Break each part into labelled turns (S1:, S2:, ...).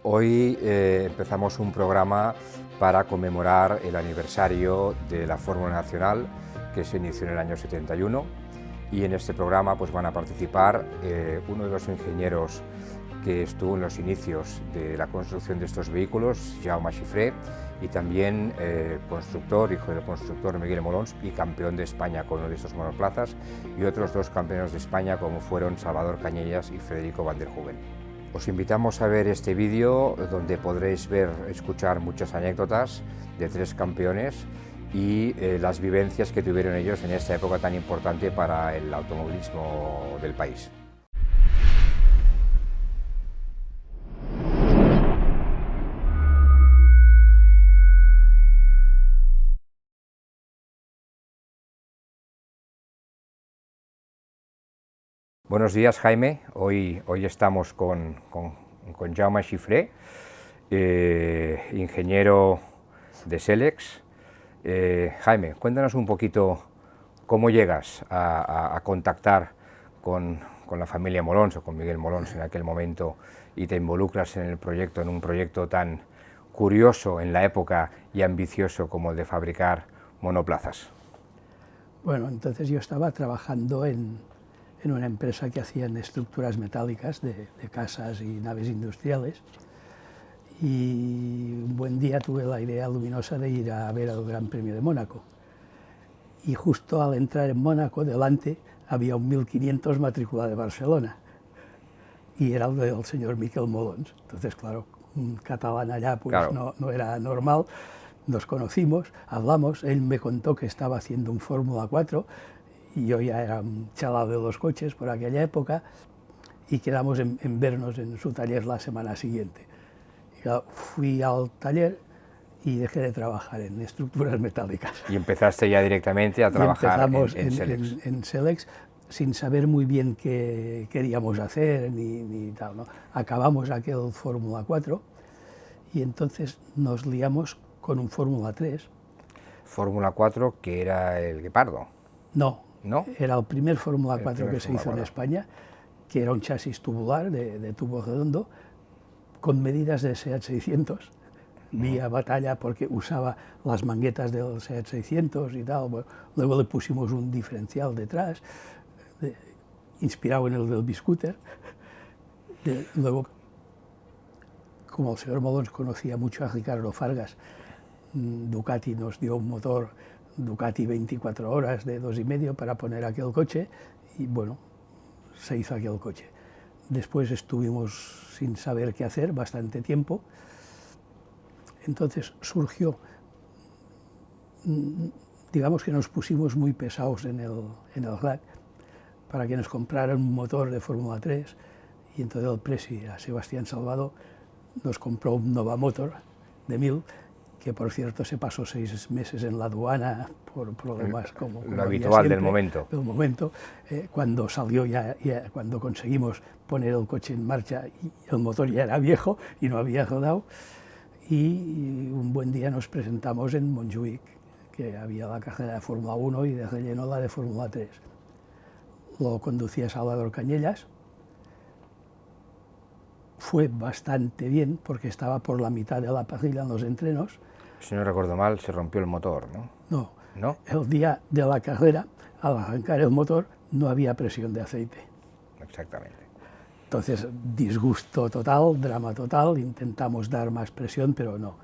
S1: Hoy empezamos un programa para conmemorar el aniversario de la Fórmula Nacional, que se inició en el año 71, y en este programa pues, van a participar uno de los ingenieros que estuvo en los inicios de la construcción de estos vehículos, Jaume Xifré, y también constructor, hijo del constructor Miguel Molons, y campeón de España con uno de estos monoplazas, y otros dos campeones de España como fueron Salvador Cañellas y Federico van der Hoeven. Os invitamos a ver este vídeo donde podréis escuchar muchas anécdotas de tres campeones y las vivencias que tuvieron ellos en esta época tan importante para el automovilismo del país. Buenos días, Jaime. Hoy estamos con Jaume Xifré, ingeniero de Selex. Jaime, cuéntanos un poquito cómo llegas a contactar con la familia Molons o con Miguel Molons en aquel momento y te involucras en el proyecto, en un proyecto tan curioso en la época y ambicioso como el de fabricar monoplazas.
S2: Bueno, entonces yo estaba trabajando en una empresa que hacían estructuras metálicas de casas y naves industriales, y un buen día tuve la idea luminosa de ir a ver el Gran Premio de Mónaco, y justo al entrar en Mónaco, delante había un 1500 matrícula de Barcelona, y era el del señor Miquel Molons. Entonces, claro, un catalán allá pues claro, no era normal. Nos conocimos, hablamos, él me contó que estaba haciendo un Fórmula 4, y yo ya era un chaval de los coches por aquella época, y quedamos en vernos en su taller la semana siguiente. Y claro, fui al taller y dejé de trabajar en estructuras metálicas.
S1: Y empezaste ya directamente a trabajar en Selex.
S2: En Selex, sin saber muy bien qué queríamos hacer ni tal, ¿no? Acabamos aquel Fórmula 4 y entonces nos liamos con un Fórmula 3.
S1: Fórmula 4, que era el Guepardo.
S2: No.
S1: ¿No?
S2: Era el primer Fórmula 4 que se hizo en España, que era un chasis tubular de tubo redondo, con medidas de SEAT 600, vía batalla porque usaba las manguetas del SEAT 600 y tal. Bueno, luego le pusimos un diferencial detrás, inspirado en el del Biscooter. Luego, como el señor Molons conocía mucho a Ricardo Fargas, Ducati nos dio un motor Ducati 24 horas de 2,5 para poner aquel coche, y bueno, se hizo aquel coche. Después estuvimos sin saber qué hacer bastante tiempo, entonces surgió, digamos que nos pusimos muy pesados en el rack para que nos compraran un motor de Fórmula 3, y entonces el presi, a Sebastián Salvado, nos compró un Nova Motor de 1000, que por cierto se pasó 6 meses en la aduana por problemas como
S1: lo habitual siempre, del
S2: momento. Cuando salió ya, cuando conseguimos poner el coche en marcha, y el motor ya era viejo y no había rodado, y un buen día nos presentamos en Montjuïc, que había la carrera de Fórmula 1 y de relleno la de Fórmula 3. Lo conducía Salvador Cañellas. Fue bastante bien porque estaba por la mitad de la parrilla en los entrenos.
S1: Si no recuerdo mal, se rompió el motor, ¿no?
S2: No. El día de la carrera, al arrancar el motor, no había presión de aceite.
S1: Exactamente.
S2: Entonces, disgusto total, drama total, intentamos dar más presión, pero no.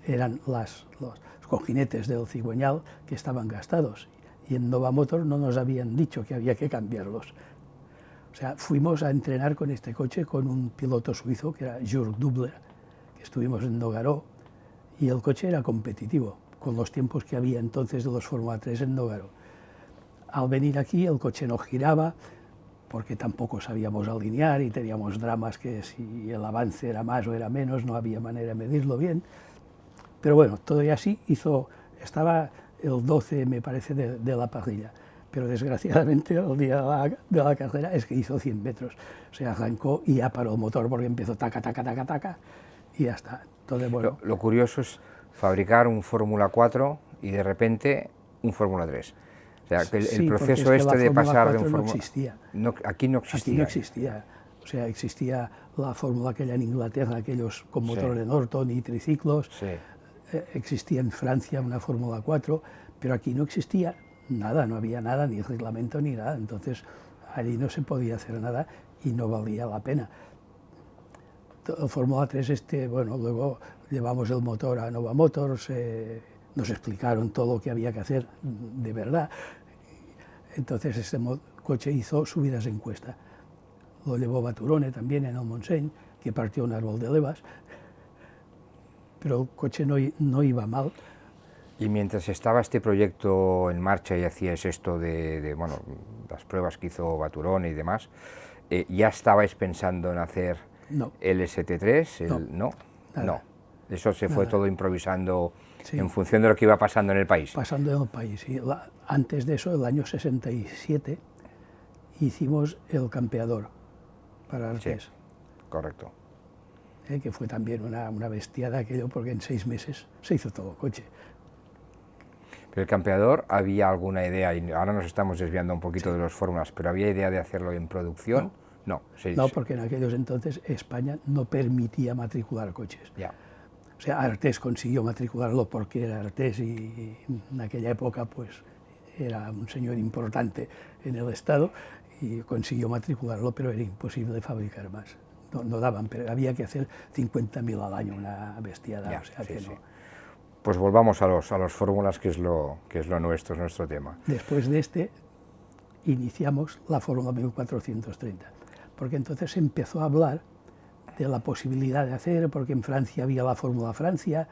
S2: Eran los cojinetes del cigüeñal que estaban gastados, y en Nova Motor no nos habían dicho que había que cambiarlos. O sea, fuimos a entrenar con este coche con un piloto suizo que era Jürg Dubler, que estuvimos en Nogaro, y el coche era competitivo, con los tiempos que había entonces de los Fórmula 3 en Nogaro. Al venir aquí el coche no giraba, porque tampoco sabíamos alinear y teníamos dramas que si el avance era más o era menos, no había manera de medirlo bien. Pero bueno, todo y así estaba el 12, me parece, de la parrilla. Pero desgraciadamente el día de la carrera es que hizo 100 metros. O sea, arrancó y ya paró el motor porque empezó taca, taca, taca, taca, y ya está. Entonces, bueno.
S1: Lo curioso es fabricar un Fórmula 4 y de repente un Fórmula 3. O sea, que el proceso este de pasar de un Fórmula...
S2: No existía.
S1: Aquí no existía.
S2: Aquí no existía. O sea, existía la fórmula aquella en Inglaterra, aquellos con motor
S1: Sí.
S2: de Norton y triciclos,
S1: Sí.
S2: existía en Francia una Fórmula 4, pero aquí no existía nada, no había nada, ni reglamento ni nada, entonces allí no se podía hacer nada y no valía la pena. El Fórmula 3, bueno, luego llevamos el motor a Nova Motors, nos explicaron todo lo que había que hacer de verdad. Entonces este coche hizo subidas en cuesta. Lo llevó Baturone también en el Montseny, que partió un árbol de levas, pero el coche no iba mal.
S1: Y mientras estaba este proyecto en marcha y hacíais esto bueno, las pruebas que hizo Baturone y demás, ¿ya estabais pensando en hacer
S2: No.
S1: el ST3?
S2: No. Nada.
S1: No. Eso se fue
S2: Nada.
S1: todo improvisando
S2: Sí.
S1: en función de lo que iba pasando en el país.
S2: Pasando en el país. Sí. Antes de eso, el año 67, hicimos el campeador para Artés,
S1: Sí, correcto.
S2: que fue también una bestiada aquello, porque en 6 meses se hizo todo el coche.
S1: Pero el campeador, ¿había alguna idea? Y ahora nos estamos desviando un poquito
S2: Sí.
S1: de los fórmulas, pero ¿había idea de hacerlo en producción? No. Sí,
S2: No,
S1: sí.
S2: porque en aquellos entonces España no permitía matricular coches.
S1: Ya.
S2: O sea, Artés consiguió matricularlo porque era Artés y en aquella época pues era un señor importante en el Estado y consiguió matricularlo, pero era imposible fabricar más. No daban, pero había que hacer 50.000 al año, una bestiada,
S1: Ya,
S2: o sea
S1: sí,
S2: que
S1: sí.
S2: no.
S1: Pues volvamos a los fórmulas, que es lo nuestro, es nuestro tema.
S2: Después de iniciamos la Fórmula 1430, porque entonces se empezó a hablar de la posibilidad de hacer, porque en Francia había la Fórmula Francia,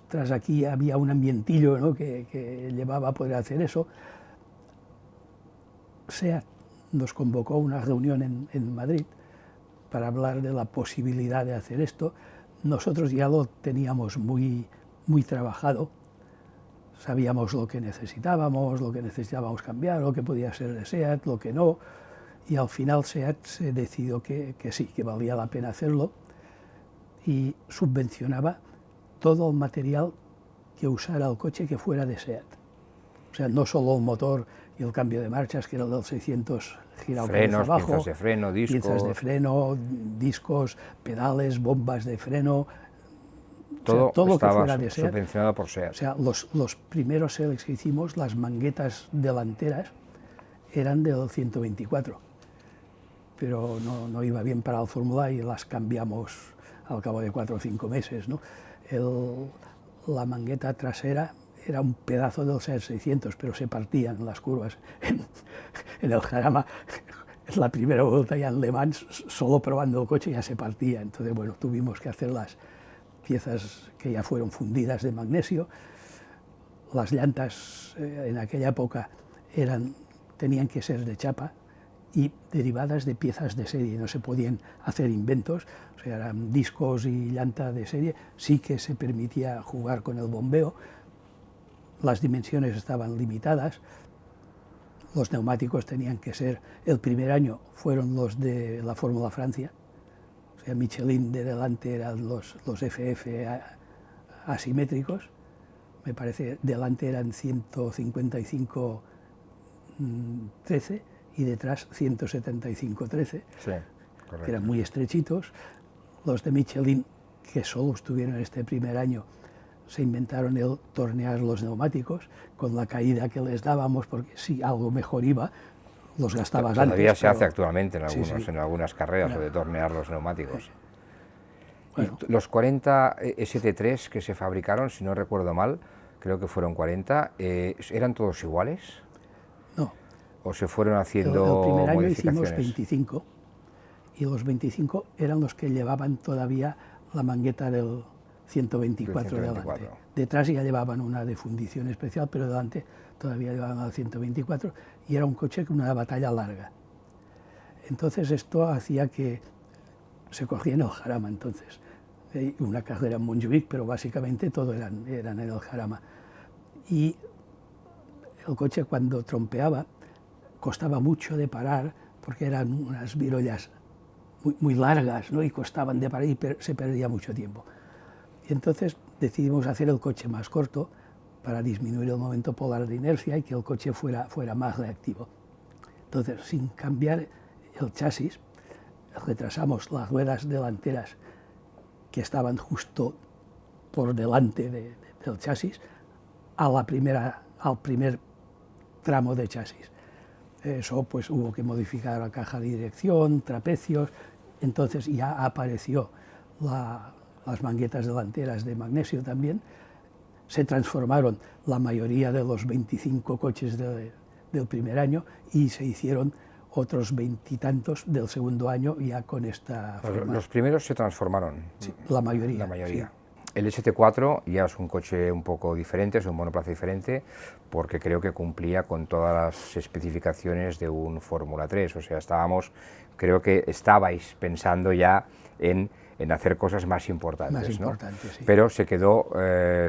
S2: tras aquí había un ambientillo, ¿no?, que llevaba a poder hacer eso. SEAT nos convocó a una reunión en Madrid para hablar de la posibilidad de hacer esto. Nosotros ya lo teníamos muy trabajado, sabíamos lo que necesitábamos cambiar, lo que podía ser de SEAT, lo que no, y al final SEAT se decidió que sí, que valía la pena hacerlo, y subvencionaba todo el material que usara el coche que fuera de SEAT. O sea, no solo el motor y el cambio de marchas, que era el del 600 girado
S1: Frenos,
S2: abajo,
S1: piezas de freno, discos.
S2: piezas de freno, discos, pedales, bombas de freno,
S1: Todo,
S2: o sea, todo lo que
S1: estaba
S2: fuera de SEAT.
S1: subvencionado por SEAT.
S2: O sea, los primeros Selex que hicimos, las manguetas delanteras, eran del 124, pero no iba bien para el Fórmula y las cambiamos al cabo de 4 o 5 meses, ¿no? La mangueta trasera era un pedazo del SEAT 600, pero se partían las curvas. En el Jarama, en la primera vuelta ya en Le Mans, solo probando el coche ya se partía. Entonces, bueno, tuvimos que hacer las piezas que ya fueron fundidas de magnesio. Las llantas en aquella época tenían que ser de chapa y derivadas de piezas de serie, no se podían hacer inventos, o sea, eran discos y llanta de serie. Sí que se permitía jugar con el bombeo, las dimensiones estaban limitadas, los neumáticos tenían que ser, el primer año fueron los de la Fórmula Francia, o sea, Michelin de delante eran los FF asimétricos, me parece, delante eran 155 13 y detrás 175 13,
S1: Sí, correcto.
S2: que eran muy estrechitos. Los de Michelin, que solo estuvieron este primer año, se inventaron el tornear los neumáticos con la caída que les dábamos, porque si algo mejor iba, los gastabas antes.
S1: Todavía se hace
S2: pero-
S1: actualmente en,
S2: Sí, sí.
S1: en algunas carreras,
S2: Ya.
S1: lo de tornear los neumáticos.
S2: Bueno.
S1: Y los 40 ST3 que se fabricaron, si no recuerdo mal, creo que fueron 40, ¿eran todos iguales?
S2: No,
S1: ¿O se fueron
S2: el
S1: haciendo
S2: primer año
S1: modificaciones?
S2: hicimos 25 y los 25 eran los que llevaban todavía la mangueta del 124 delante.
S1: 124.
S2: Detrás ya llevaban una de fundición especial, pero delante todavía llevaban el 124 y era un coche con una batalla larga. Entonces esto hacía que se cogía en el Jarama entonces, una carrera en Montjuïc, pero básicamente todo eran en el Jarama. Y el coche cuando trompeaba costaba mucho de parar porque eran unas virollas muy largas, ¿no?, y costaban de parar y se perdía mucho tiempo. Y entonces decidimos hacer el coche más corto para disminuir el momento polar de inercia y que el coche fuera más reactivo. Entonces, sin cambiar el chasis, retrasamos las ruedas delanteras que estaban justo por delante del chasis al primer tramo de chasis. Eso pues hubo que modificar la caja de dirección, trapecios, entonces ya apareció las manguetas delanteras de magnesio también. Se transformaron la mayoría de los 25 coches del primer año y se hicieron otros 20 y tantos del segundo año ya con esta forma.
S1: Los primeros se transformaron.
S2: Sí, la mayoría.
S1: La mayoría.
S2: Sí.
S1: El ST4 ya es un coche un poco diferente, es un monoplaza diferente, porque creo que cumplía con todas las especificaciones de un Fórmula 3, o sea, creo que estabais pensando ya en hacer cosas más importantes,
S2: sí.
S1: Pero se quedó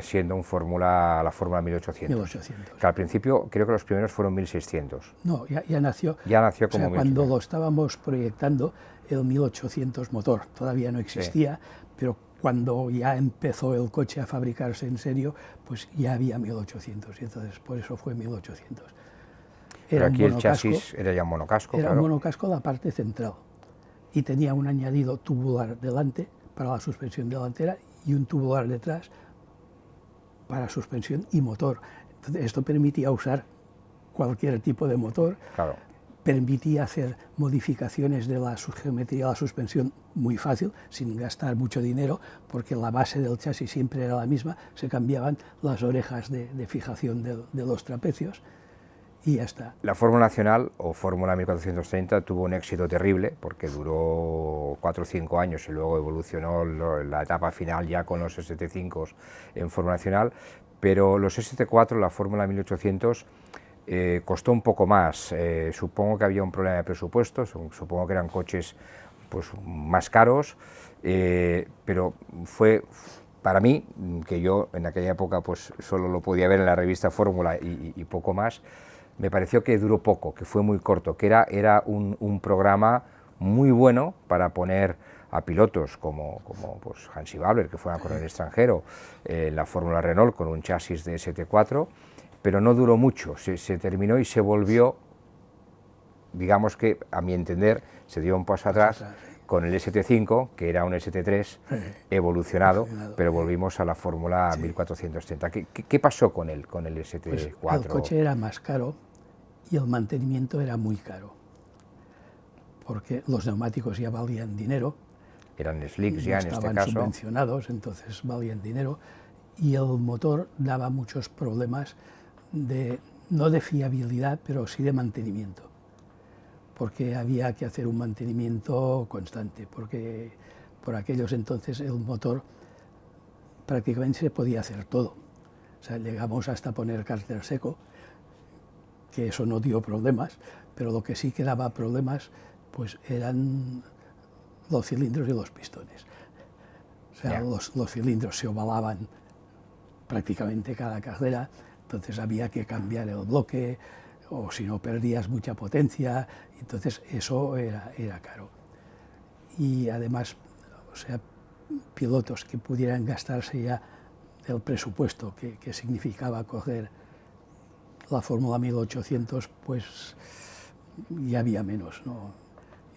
S1: siendo la Fórmula 1800. Que al principio creo que los primeros fueron 1600.
S2: No, ya nació.
S1: Ya nació como
S2: 1800. Cuando lo estábamos proyectando, el 1800 motor todavía no existía, pero cuando ya empezó el coche a fabricarse en serio, pues ya había 1800, y entonces por eso fue 1800.
S1: Pero aquí el chasis era ya un monocasco,
S2: Era un monocasco la parte central, y tenía un añadido tubular delante para la suspensión delantera y un tubular detrás para suspensión y motor. Entonces, esto permitía usar cualquier tipo de motor,
S1: claro.
S2: Permitía hacer modificaciones de la geometría de la suspensión muy fácil, sin gastar mucho dinero, porque la base del chasis siempre era la misma, se cambiaban las orejas de fijación de los trapecios y ya está.
S1: La Fórmula Nacional, o Fórmula 1430, tuvo un éxito terrible, porque duró 4 o 5 años y luego evolucionó la etapa final ya con los ST5 en Fórmula Nacional, pero los ST4, la Fórmula 1800, costó un poco más. Supongo que había un problema de presupuesto, supongo que eran coches pues, más caros, pero fue para mí, que yo en aquella época pues, solo lo podía ver en la revista Fórmula y poco más, me pareció que duró poco, que fue muy corto, que era un programa muy bueno para poner a pilotos como pues Hansi Babler, que fueron a correr en el extranjero, la Fórmula Renault con un chasis de ST4, pero no duró mucho, se terminó y se volvió, digamos que, a mi entender, se dio un paso atrás con el ST5, que era un ST3 evolucionado, pero volvimos a la Fórmula 1430. ¿Qué pasó con el ST4?
S2: Pues el coche era más caro y el mantenimiento era muy caro, porque los neumáticos ya valían dinero.
S1: Eran slicks ya en este caso.
S2: Estaban subvencionados, entonces valían dinero, y el motor daba muchos problemas, no de fiabilidad, pero sí de mantenimiento, porque había que hacer un mantenimiento constante, porque por aquellos entonces el motor prácticamente se podía hacer todo. O sea, llegamos hasta poner cárter seco, que eso no dio problemas, pero lo que sí que daba problemas pues eran los cilindros y los pistones. O sea, los cilindros se ovalaban prácticamente cada carrera, entonces había que cambiar el bloque, o si no perdías mucha potencia, entonces eso era caro. Y además, o sea, pilotos que pudieran gastarse ya el presupuesto que significaba coger la Fórmula 1800, pues ya había menos, ¿no?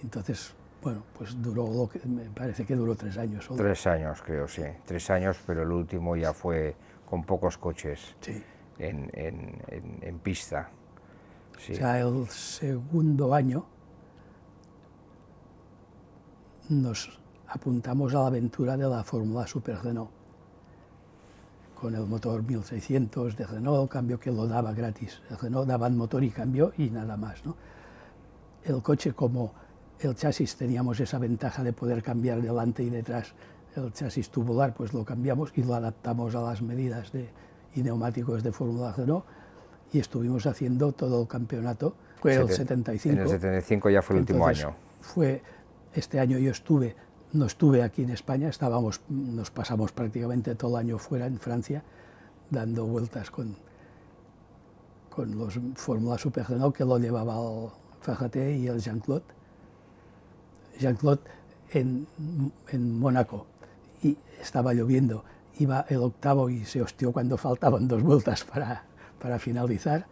S2: Entonces, bueno, pues me parece que duró 3 años. Solo.
S1: 3 años, creo, sí. 3 años, pero el último ya fue con pocos coches
S2: sí.
S1: en pista. Sí.
S2: O sea, el segundo año nos apuntamos a la aventura de la Fórmula Super Renault, con el motor 1600 de Renault, cambio que lo daba gratis. El Renault daban motor y cambio y nada más, ¿no? El coche, como el chasis teníamos esa ventaja de poder cambiar delante y detrás el chasis tubular, pues lo cambiamos y lo adaptamos a las medidas y neumáticos de Fórmula Renault, y estuvimos haciendo todo el campeonato. Fue el 75.
S1: En el 75 ya fue el último año.
S2: Este año yo no estuve aquí en España, nos pasamos prácticamente todo el año fuera en Francia, dando vueltas con los Fórmula Super Renault, que lo llevaba el Fajaté y el Jean-Claude. Jean-Claude en Mónaco, y estaba lloviendo, iba el octavo y se hostió cuando faltaban 2 vueltas para finalizar,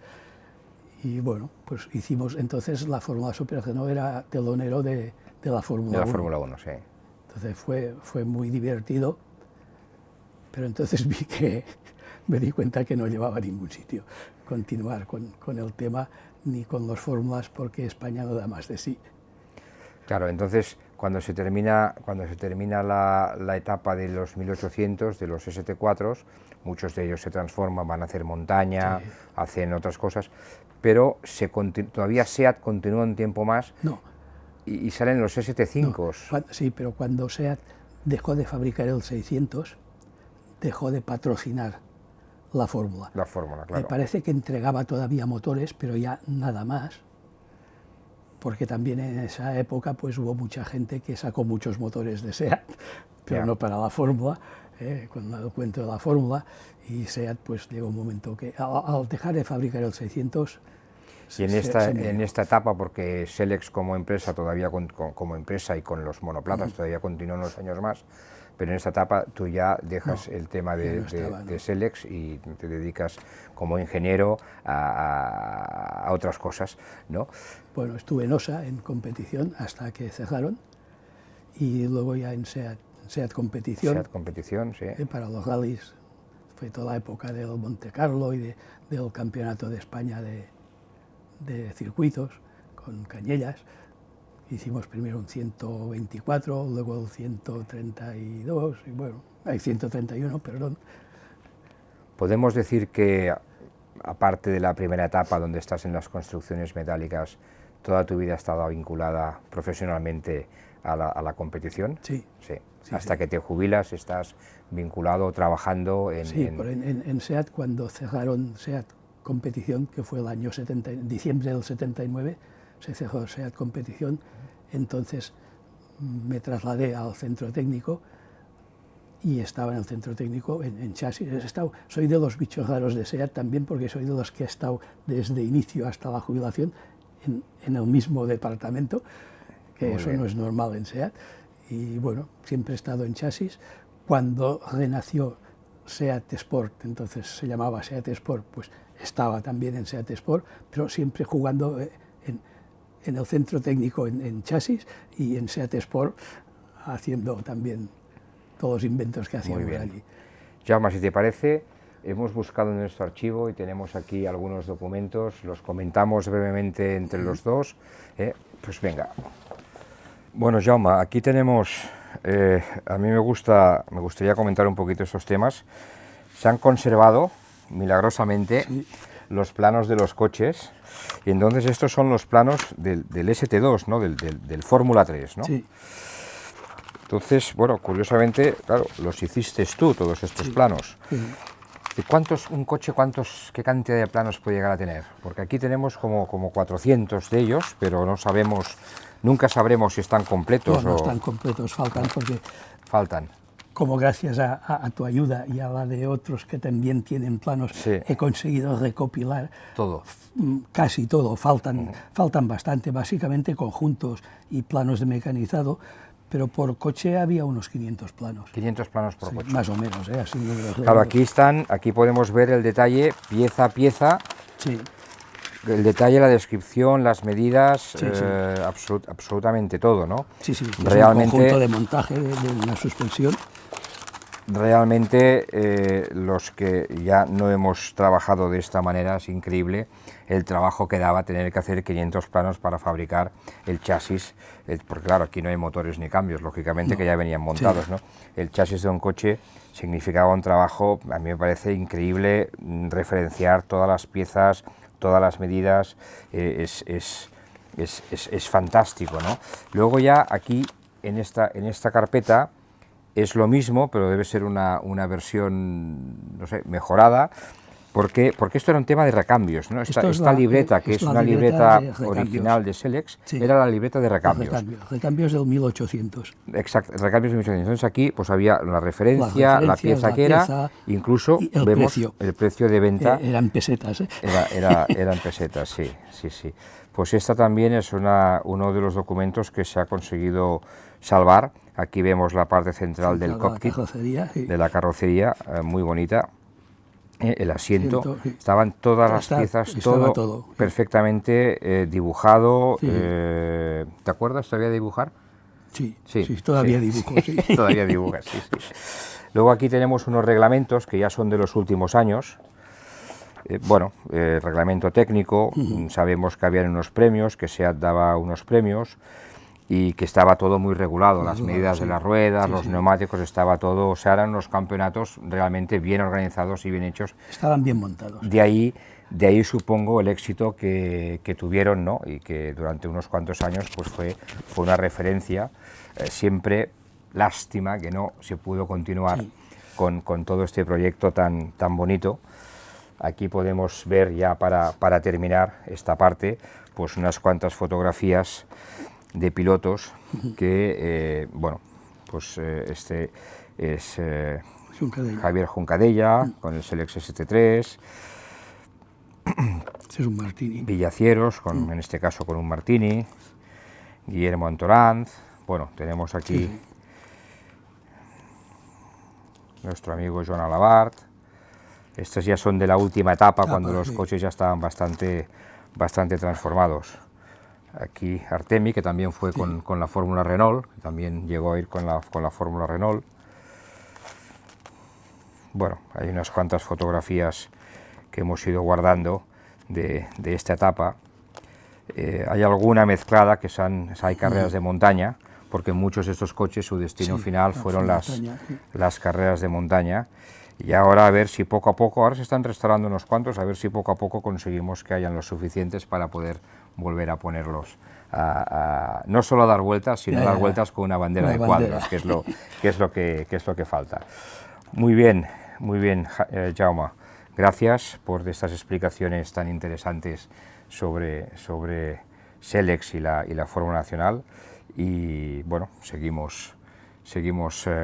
S2: y bueno, pues hicimos entonces la Fórmula Super Renault, era telonero de de la Fórmula 1.
S1: De la Fórmula 1, sí.
S2: Entonces fue muy divertido, pero entonces me di cuenta que no llevaba a ningún sitio continuar con el tema ni con los fórmulas, porque España no da más de sí.
S1: Claro, entonces cuando se termina la etapa de los 1800, de los ST4, muchos de ellos se transforman, van a hacer montaña, sí, hacen otras cosas, pero todavía SEAT continúa un tiempo más.
S2: No.
S1: Y salen los ST5.
S2: No, sí, pero cuando SEAT dejó de fabricar el 600, dejó de patrocinar la fórmula.
S1: La fórmula, claro.
S2: Me parece que entregaba todavía motores, pero ya nada más, porque también en esa época pues hubo mucha gente que sacó muchos motores de SEAT, pero no para la fórmula, con el cuento de la fórmula, y SEAT pues llegó un momento que al dejar de fabricar el 600...
S1: Y en esta etapa, porque Selex como empresa todavía como empresa y con los monoplazas todavía continúa unos años más, pero en esta etapa tú ya dejas el tema de Selex y te dedicas como ingeniero a otras cosas, ¿no?
S2: Bueno, estuve en OSA en competición hasta que cerraron, y luego ya en SEAT Competición.
S1: SEAT Competición, sí.
S2: Para los rallies fue toda la época del Monte Carlo y del Campeonato de España de circuitos con Cañellas. Hicimos primero un 124, luego el 132, y bueno, hay 131, perdón.
S1: Podemos decir que, aparte de la primera etapa donde estás en las construcciones metálicas, toda tu vida ha estado vinculada profesionalmente a la competición.
S2: Sí.
S1: Sí. Hasta que te jubilas estás vinculado, trabajando en...
S2: Sí, en SEAT, cuando cerraron SEAT Competición, que fue el año diciembre del 79, se cerró SEAT Competición, entonces me trasladé al centro técnico y estaba en el centro técnico en chasis. Soy de los bichos raros de SEAT también, porque soy de los que he estado desde inicio hasta la jubilación en el mismo departamento, que eso no es normal en SEAT, y bueno, siempre he estado en chasis. Cuando renació SEAT Sport, entonces se llamaba SEAT Sport, pues estaba también en SEAT Sport, pero siempre jugando en el centro técnico en chasis, y en SEAT Sport haciendo también todos los inventos que hacíamos allí.
S1: Jaume, si te parece, hemos buscado en nuestro archivo y tenemos aquí algunos documentos, los comentamos brevemente entre los dos. Pues venga. Bueno, Jaume, aquí tenemos, a mí me gustaría comentar un poquito estos temas. Se han conservado milagrosamente los planos de los coches, y entonces estos son los planos del ST2, ¿no? del Fórmula 3, ¿no?
S2: Sí.
S1: Entonces, bueno, curiosamente, claro, los hiciste tú, todos estos planos.
S2: Sí.
S1: ¿Qué cantidad de planos puede llegar a tener? Porque aquí tenemos como 400 de ellos, pero no sabemos, nunca sabremos si están completos.
S2: No están completos, faltan, porque...
S1: Faltan.
S2: Como gracias a tu ayuda y a la de otros que también tienen planos, he conseguido recopilar
S1: todo.
S2: Casi todo, faltan bastante, básicamente conjuntos y planos de mecanizado, pero por coche había unos 500 planos.
S1: 500 planos por coche.
S2: Más o menos, así números.
S1: Claro, aquí podemos ver el detalle, pieza a pieza, el detalle, la descripción, las medidas, absolutamente todo, ¿no?
S2: Sí,
S1: realmente,
S2: un conjunto de montaje de una suspensión.
S1: Realmente, los que ya no hemos trabajado de esta manera, es increíble el trabajo que daba tener que hacer 500 planos para fabricar el chasis, porque claro, aquí no hay motores ni cambios, lógicamente, que ya venían montados, ¿no? El chasis de un coche significaba un trabajo, a mí me parece increíble, referenciar todas las piezas, todas las medidas, es fantástico, ¿no? Luego ya aquí, en esta carpeta, es lo mismo, pero debe ser una versión, no sé, mejorada, porque esto era un tema de recambios, ¿no? Esta libreta, que es una libreta original de Selex, era la libreta de recambios.
S2: Recambios del 1800.
S1: Exacto, recambios del 1800. Entonces aquí pues había la referencia, la pieza que era, incluso vemos el precio de venta.
S2: Eran pesetas, ¿eh?
S1: Eran pesetas, sí. Pues esta también es uno de los documentos que se ha conseguido salvar. Aquí vemos la parte central del cockpit, de la carrocería, muy bonita. El asiento, estaban todas las piezas, todo perfectamente dibujado. ¿Te acuerdas todavía de dibujar?
S2: Sí, todavía dibujo, sí.
S1: Todavía dibujas, sí. Luego aquí tenemos unos reglamentos que ya son de los últimos años. Reglamento técnico, sabemos que habían unos premios, que SEAT daba unos premios y que estaba todo muy regulado, las medidas de las ruedas, los neumáticos, estaba todo, o sea, eran unos campeonatos realmente bien organizados y bien hechos.
S2: Estaban bien montados.
S1: De ahí supongo el éxito que tuvieron, ¿no? Y que durante unos cuantos años pues fue una referencia. Siempre lástima que no se pudo continuar con todo este proyecto tan bonito. Aquí podemos ver ya para terminar esta parte pues unas cuantas fotografías de pilotos que, este es Javier Juncadella con el Selex ST3,
S2: este es un Martini.
S1: Villacieros, en este caso con un Martini, Guillermo Antoranz, tenemos aquí nuestro amigo Joan Alabart. Estos ya son de la última etapa, cuando los coches ya estaban bastante transformados. Aquí Artemi, que también fue con la Fórmula Renault, que también llegó a ir con la Fórmula Renault. Hay unas cuantas fotografías que hemos ido guardando de esta etapa. Hay alguna mezclada, que hay carreras de montaña, porque muchos de estos coches su destino final fueron las carreras de montaña. Y ahora a ver si poco a poco, ahora se están restaurando unos cuantos, a ver si poco a poco conseguimos que hayan los suficientes para poder volver a ponerlos, no solo a dar vueltas, sino a dar vueltas con una bandera de cuadros, que es lo que falta. Muy bien, Jaume, gracias por estas explicaciones tan interesantes sobre Selex y la Fórmula Nacional, y seguimos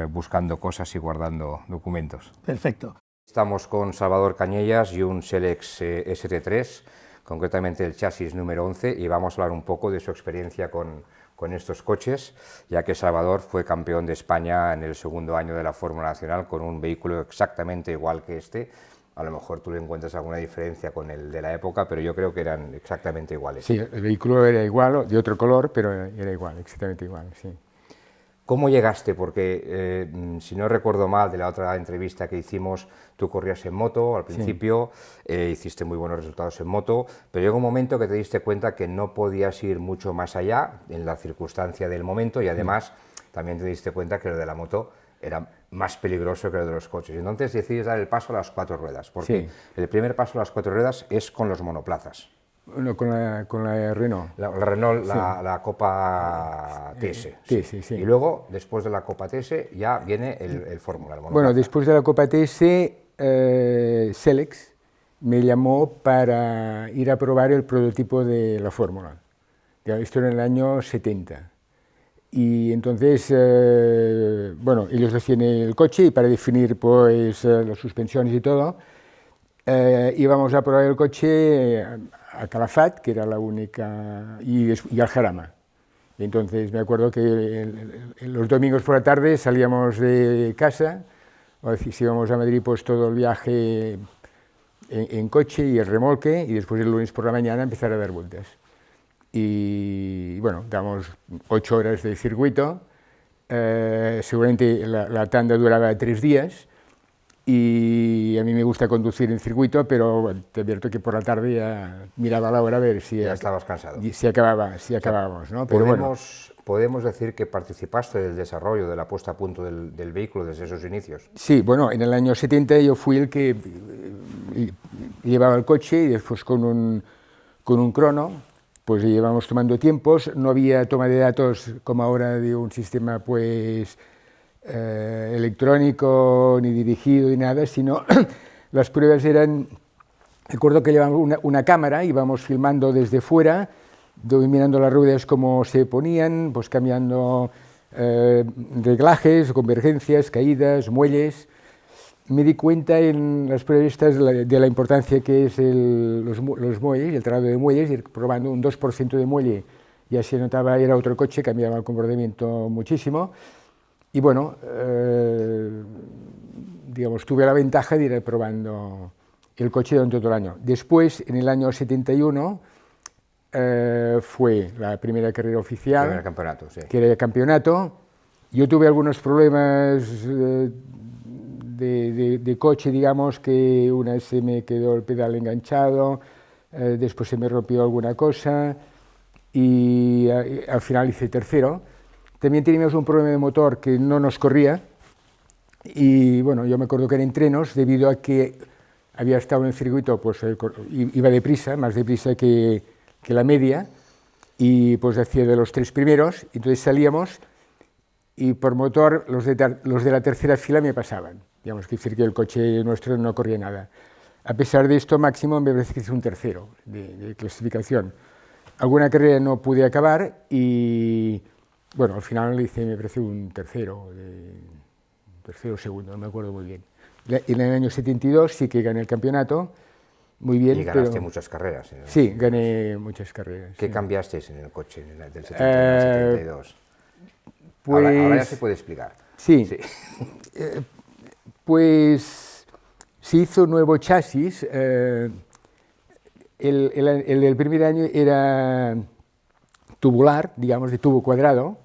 S1: buscando cosas y guardando documentos.
S2: Perfecto.
S1: Estamos con Salvador Cañellas y un Selex ST3, concretamente el chasis número 11, y vamos a hablar un poco de su experiencia con estos coches, ya que Salvador fue campeón de España en el segundo año de la Fórmula Nacional con un vehículo exactamente igual que este. A lo mejor tú le encuentras alguna diferencia con el de la época, pero yo creo que eran exactamente iguales.
S3: Sí, el vehículo era igual, de otro color, pero era igual, exactamente igual, sí.
S1: ¿Cómo llegaste? Porque, si no recuerdo mal, de la otra entrevista que hicimos, tú corrías en moto al principio, hiciste muy buenos resultados en moto, pero llegó un momento que te diste cuenta que no podías ir mucho más allá en la circunstancia del momento, y además también te diste cuenta que lo de la moto era más peligroso que lo de los coches. Entonces decides dar el paso a las 4 ruedas, porque el primer paso a las 4 ruedas es con los monoplazas.
S3: No, con la Renault.
S1: La Renault, la Copa TS.
S3: Sí.
S1: Y luego, después de la Copa TS, ya viene el Fórmula.
S3: Bueno, después de la Copa TS, Selex me llamó para ir a probar el prototipo de la Fórmula. Esto era en el año 70. Y entonces, ellos hacían el coche, y para definir pues las suspensiones y todo, íbamos a probar el coche a Calafat, que era la única, y al Jarama. Y entonces me acuerdo que los domingos por la tarde salíamos de casa, o decir, si íbamos a Madrid, pues todo el viaje en coche y el remolque, y después el lunes por la mañana empezar a dar vueltas. Y damos 8 horas de circuito, seguramente la tanda duraba 3 días, y a mí me gusta conducir en circuito, pero te advierto que por la tarde ya miraba la hora a ver si
S1: ya estabas cansado.
S3: Si acabábamos, ¿no? Pero
S1: ¿Podemos decir que participaste del desarrollo, de la puesta a punto del vehículo desde esos inicios?
S3: Sí, en el año 70 yo fui el que llevaba el coche, y después con un crono, pues llevamos tomando tiempos. No había toma de datos como ahora de un sistema pues electrónico, ni dirigido, ni nada, sino las pruebas eran, recuerdo que llevábamos una cámara, íbamos filmando desde fuera, mirando las ruedas cómo se ponían, pues cambiando reglajes, convergencias, caídas, muelles. Me di cuenta en las pruebas estas de la importancia que es los muelles, el traslado de muelles, ir probando un 2% de muelle, ya se notaba, era otro coche, cambiaba el comportamiento muchísimo. Y tuve la ventaja de ir probando el coche durante todo el año. Después, en el año 71, fue la primera carrera oficial,
S1: Primer campeonato, sí.
S3: que era el campeonato. Yo tuve algunos problemas de coche, digamos, que una vez se me quedó el pedal enganchado, después se me rompió alguna cosa y al final hice tercero. También teníamos un problema de motor que no nos corría y bueno, yo me acuerdo que era entrenos debido a que había estado en el circuito, pues iba deprisa, más deprisa que la media, y pues hacía de los 3 primeros, entonces salíamos y por motor los de la tercera fila me pasaban, digamos, que decir que el coche nuestro no corría nada. A pesar de esto, máximo me parece que hice un tercero de clasificación. Alguna carrera no pude acabar y bueno, al final hice, me parece, un tercero o segundo, no me acuerdo muy bien. En el año 72 sí que gané el campeonato, muy bien.
S1: Y ganaste muchas carreras.
S3: Sí, gané muchas carreras.
S1: ¿Qué
S3: sí.
S1: cambiasteis en el coche del 71 al 72?
S3: Pues,
S1: ahora ya se puede explicar.
S3: Sí, pues se hizo un nuevo chasis. El del primer año era tubular, digamos, de tubo cuadrado,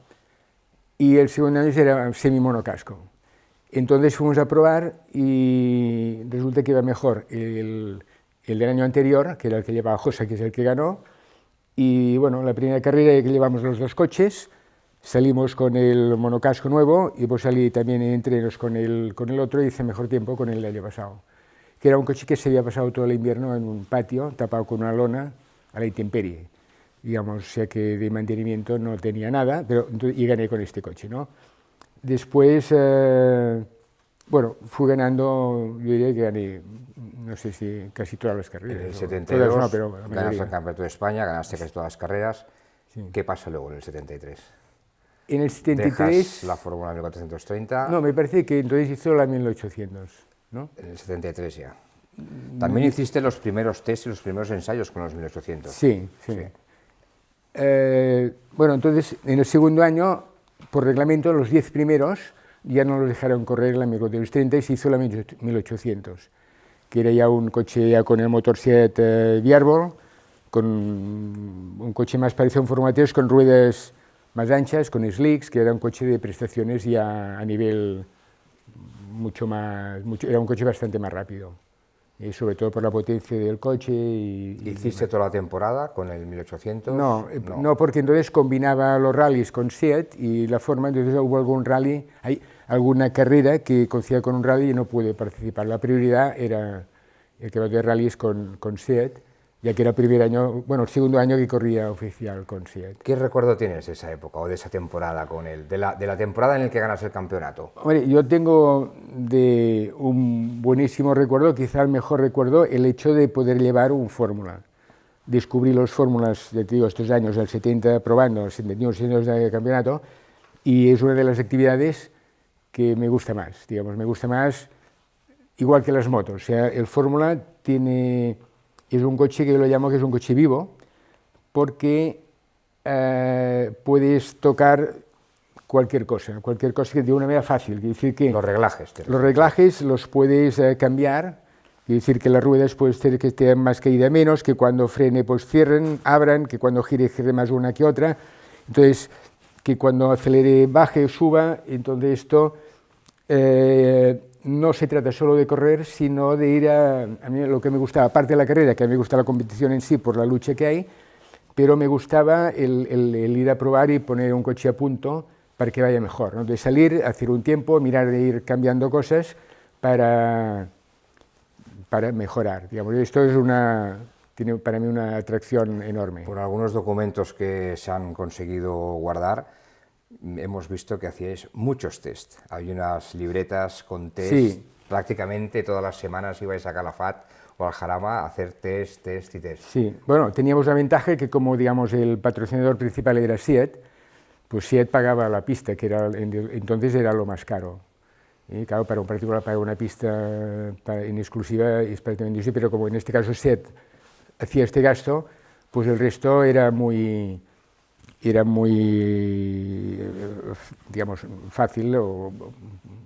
S3: y el segundo año era semi-monocasco. Entonces fuimos a probar y resulta que iba mejor el del año anterior, que era el que llevaba Josa, que es el que ganó, y bueno, la primera carrera que llevamos los 2 coches, salimos con el monocasco nuevo y pues salí también en entrenos con el otro y hice mejor tiempo con el año pasado, que era un coche que se había pasado todo el invierno en un patio, tapado con una lona a la intemperie, digamos, o sea que de mantenimiento no tenía nada, y gané con este coche, ¿no? Después, bueno, fui ganando, yo diría que gané, no sé si casi todas las carreras.
S1: En el 72
S3: todas no, pero
S1: ganas el Campeonato de España, ganaste casi todas las carreras.
S3: Sí.
S1: ¿Qué pasa luego en el 73?
S3: En el 73...
S1: ¿Dejas la Fórmula 1430?
S3: No, me parece que entonces hizo la 1800, ¿no?
S1: En el 73 ya. También hiciste los primeros test y los primeros ensayos con los 1800.
S3: Sí, sí. Bueno, entonces, en el segundo año, por reglamento, los 10 primeros ya no los dejaron correr en la 1430 y se hizo la 1800, que era ya un coche ya con el motor Seat Biarbol, con un coche más parecido a un Fórmula 3, con ruedas más anchas, con slicks, que era un coche de prestaciones ya a nivel era un coche bastante más rápido. Y sobre todo por la potencia del coche.
S1: ¿Hiciste toda la temporada con el 1800?
S3: No, porque entonces combinaba los rallies con SEAT y la forma, entonces hubo algún rally, hay alguna carrera que coincidía con un rally y no pude participar. La prioridad era el campeonato de rallies con SEAT, ya que era el primer año, bueno, el segundo año que corría oficial con SEAT.
S1: ¿Qué recuerdo tienes de esa época o de esa temporada con él, de la temporada en la que ganas el campeonato?
S3: Hombre, yo tengo de un buenísimo recuerdo, quizá el mejor recuerdo, el hecho de poder llevar un Fórmula. Descubrí los Fórmulas, ya te digo, estos años, el 70 probando, el 71 de campeonato, y es una de las actividades que me gusta más, digamos, me gusta más igual que las motos. O sea, el Fórmula es un coche que yo lo llamo que es un coche vivo, porque puedes tocar cualquier cosa que de una manera fácil. Quiere decir que
S1: los reglajes.
S3: Los reglajes los puedes cambiar, quiere decir que las ruedas puede ser que estén más caída menos, que cuando frene pues cierren, abran, que cuando gire más una que otra, entonces que cuando acelere baje o suba, entonces esto no se trata solo de correr, sino de ir a mí lo que me gustaba, aparte de la carrera, que a mí me gusta la competición en sí por la lucha que hay, pero me gustaba el ir a probar y poner un coche a punto para que vaya mejor, ¿no? De salir, hacer un tiempo, mirar de ir cambiando cosas para mejorar. Digamos, esto tiene para mí una atracción enorme.
S1: Por algunos documentos que se han conseguido guardar, hemos visto que hacíais muchos test. Hay unas libretas con test,
S3: sí.
S1: Prácticamente todas las semanas ibais a Calafat o al Jarama a hacer test y test.
S3: Sí, bueno, teníamos la ventaja que como digamos el patrocinador principal era SEAT, pues SEAT pagaba la pista, que entonces era lo más caro. Y claro, para un particular pagar una pista en exclusiva es prácticamente difícil, pero como en este caso SEAT hacía este gasto, pues el resto era muy digamos, fácil o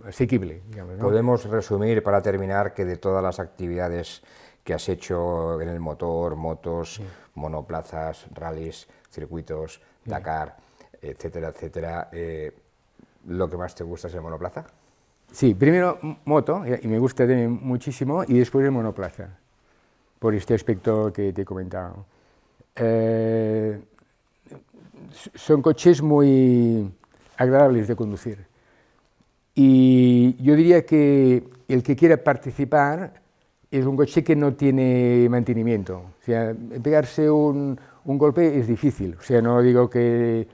S3: asequible. Digamos, ¿no?
S1: Podemos resumir, para terminar, que de todas las actividades que has hecho en el motor, motos, monoplazas, rallies, circuitos, Dakar, etcétera, etcétera. ¿Lo que más te gusta es el monoplaza?
S3: Sí, primero moto, y me gusta también muchísimo, y después el monoplaza, por este aspecto que te he comentado. Son coches muy agradables de conducir. Y yo diría que el que quiera participar es un coche que no tiene mantenimiento. O sea, pegarse un golpe es difícil. O sea, no digo que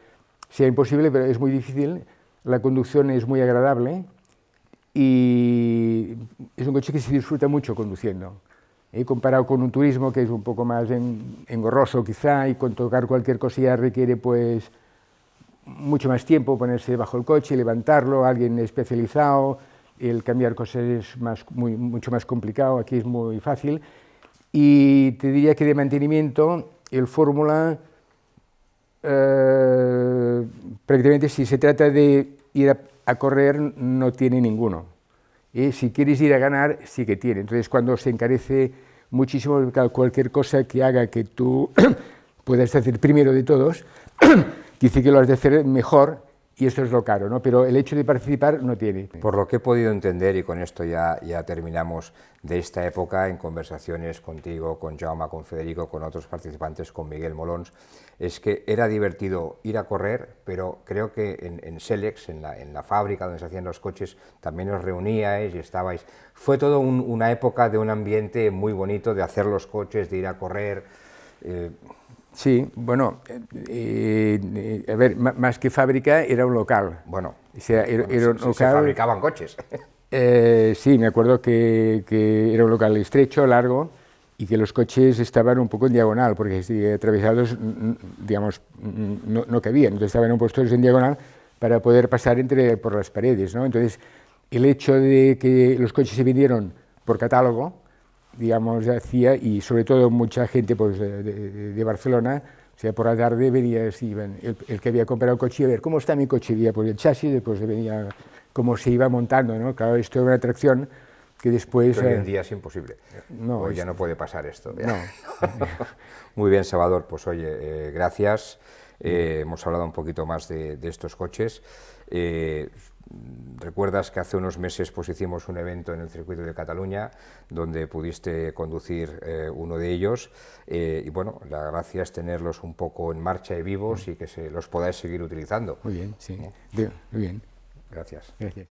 S3: sea imposible, pero es muy difícil. La conducción es muy agradable y es un coche que se disfruta mucho conduciendo. Comparado con un turismo que es un poco más engorroso quizá, y con tocar cualquier cosilla requiere pues mucho más tiempo, ponerse bajo el coche, levantarlo, alguien especializado, el cambiar cosas es mucho más complicado, aquí es muy fácil. Y te diría que de mantenimiento, el Fórmula, prácticamente si se trata de ir a correr, no tiene ninguno. Si quieres ir a ganar, sí que tiene. Entonces, cuando se encarece muchísimo, cualquier cosa que haga que tú puedas hacer primero de todos, dice que lo has de hacer mejor, y eso es lo caro, ¿no? Pero el hecho de participar no tiene.
S1: Por lo que he podido entender, y con esto ya terminamos, de esta época, en conversaciones contigo, con Jaume, con Federico, con otros participantes, con Miguel Molons, es que era divertido ir a correr, pero creo que en Selex, en la fábrica donde se hacían los coches, también os reuníais y estabais. Fue todo una época de un ambiente muy bonito, de hacer los coches, de ir a correr.
S3: Sí, bueno, a ver, más que fábrica, era un local.
S1: Bueno,
S3: o sea, era un local,
S1: se fabricaban coches.
S3: Sí, me acuerdo que era un local estrecho, largo, y que los coches estaban un poco en diagonal, porque si atravesados, digamos, no cabían, entonces estaban puestos en diagonal para poder pasar por las paredes, ¿no? Entonces, el hecho de que los coches se vendieron por catálogo, digamos, hacía, y sobre todo mucha gente pues, de Barcelona, o sea, por la tarde venía el que había comprado el coche, a ver, ¿cómo está mi coche? Veía por el chasis, después venía cómo se iba montando, ¿no? Claro, esto es una atracción que después...
S1: Pero hoy en día es imposible.
S3: No,
S1: hoy ya no puede pasar esto.
S3: No.
S1: Muy bien, Salvador, pues oye, gracias. Hemos hablado un poquito más de estos coches. Recuerdas que hace unos meses pues, hicimos un evento en el circuito de Cataluña donde pudiste conducir uno de ellos y bueno, la gracia es tenerlos un poco en marcha y vivos y que los podáis seguir utilizando.
S3: Muy bien, sí. Muy bien.
S1: Gracias.
S3: Gracias.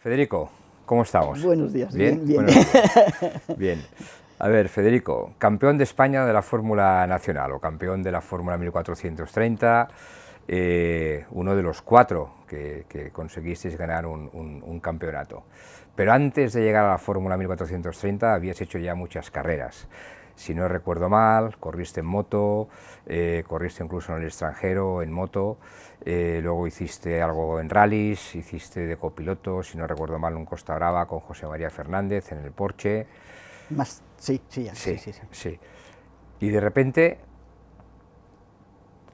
S1: Federico, ¿cómo estamos?
S4: Buenos días.
S1: Bien,
S4: bien.
S1: Buenos días. Bien. A ver, Federico, campeón de España de la Fórmula Nacional o campeón de la Fórmula 1430, uno de los 4 que conseguisteis ganar un campeonato. Pero antes de llegar a la Fórmula 1430 habías hecho ya muchas carreras. Si no recuerdo mal, corriste en moto, corriste incluso en el extranjero en moto, luego hiciste algo en rallies, hiciste de copiloto, si no recuerdo mal, un Costa Brava con José María Fernández en el Porsche.
S4: Sí.
S1: Y de repente,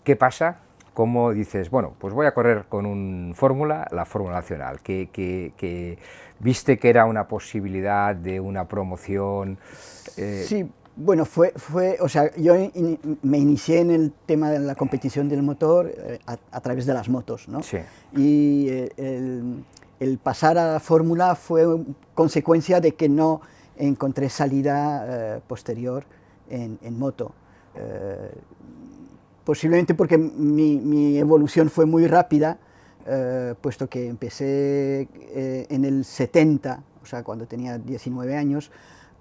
S1: ¿qué pasa? ¿Cómo dices, bueno, pues voy a correr con un Fórmula, la Fórmula Nacional? Que viste que era una posibilidad de una promoción.
S4: Sí, bueno, o sea, yo me inicié en el tema de la competición del motor a través de las motos, ¿no?
S1: Sí.
S4: Y el pasar a la Fórmula fue consecuencia de que no encontré salida posterior en moto. Posiblemente porque mi evolución fue muy rápida, puesto que empecé en el 70, o sea, cuando tenía 19 años,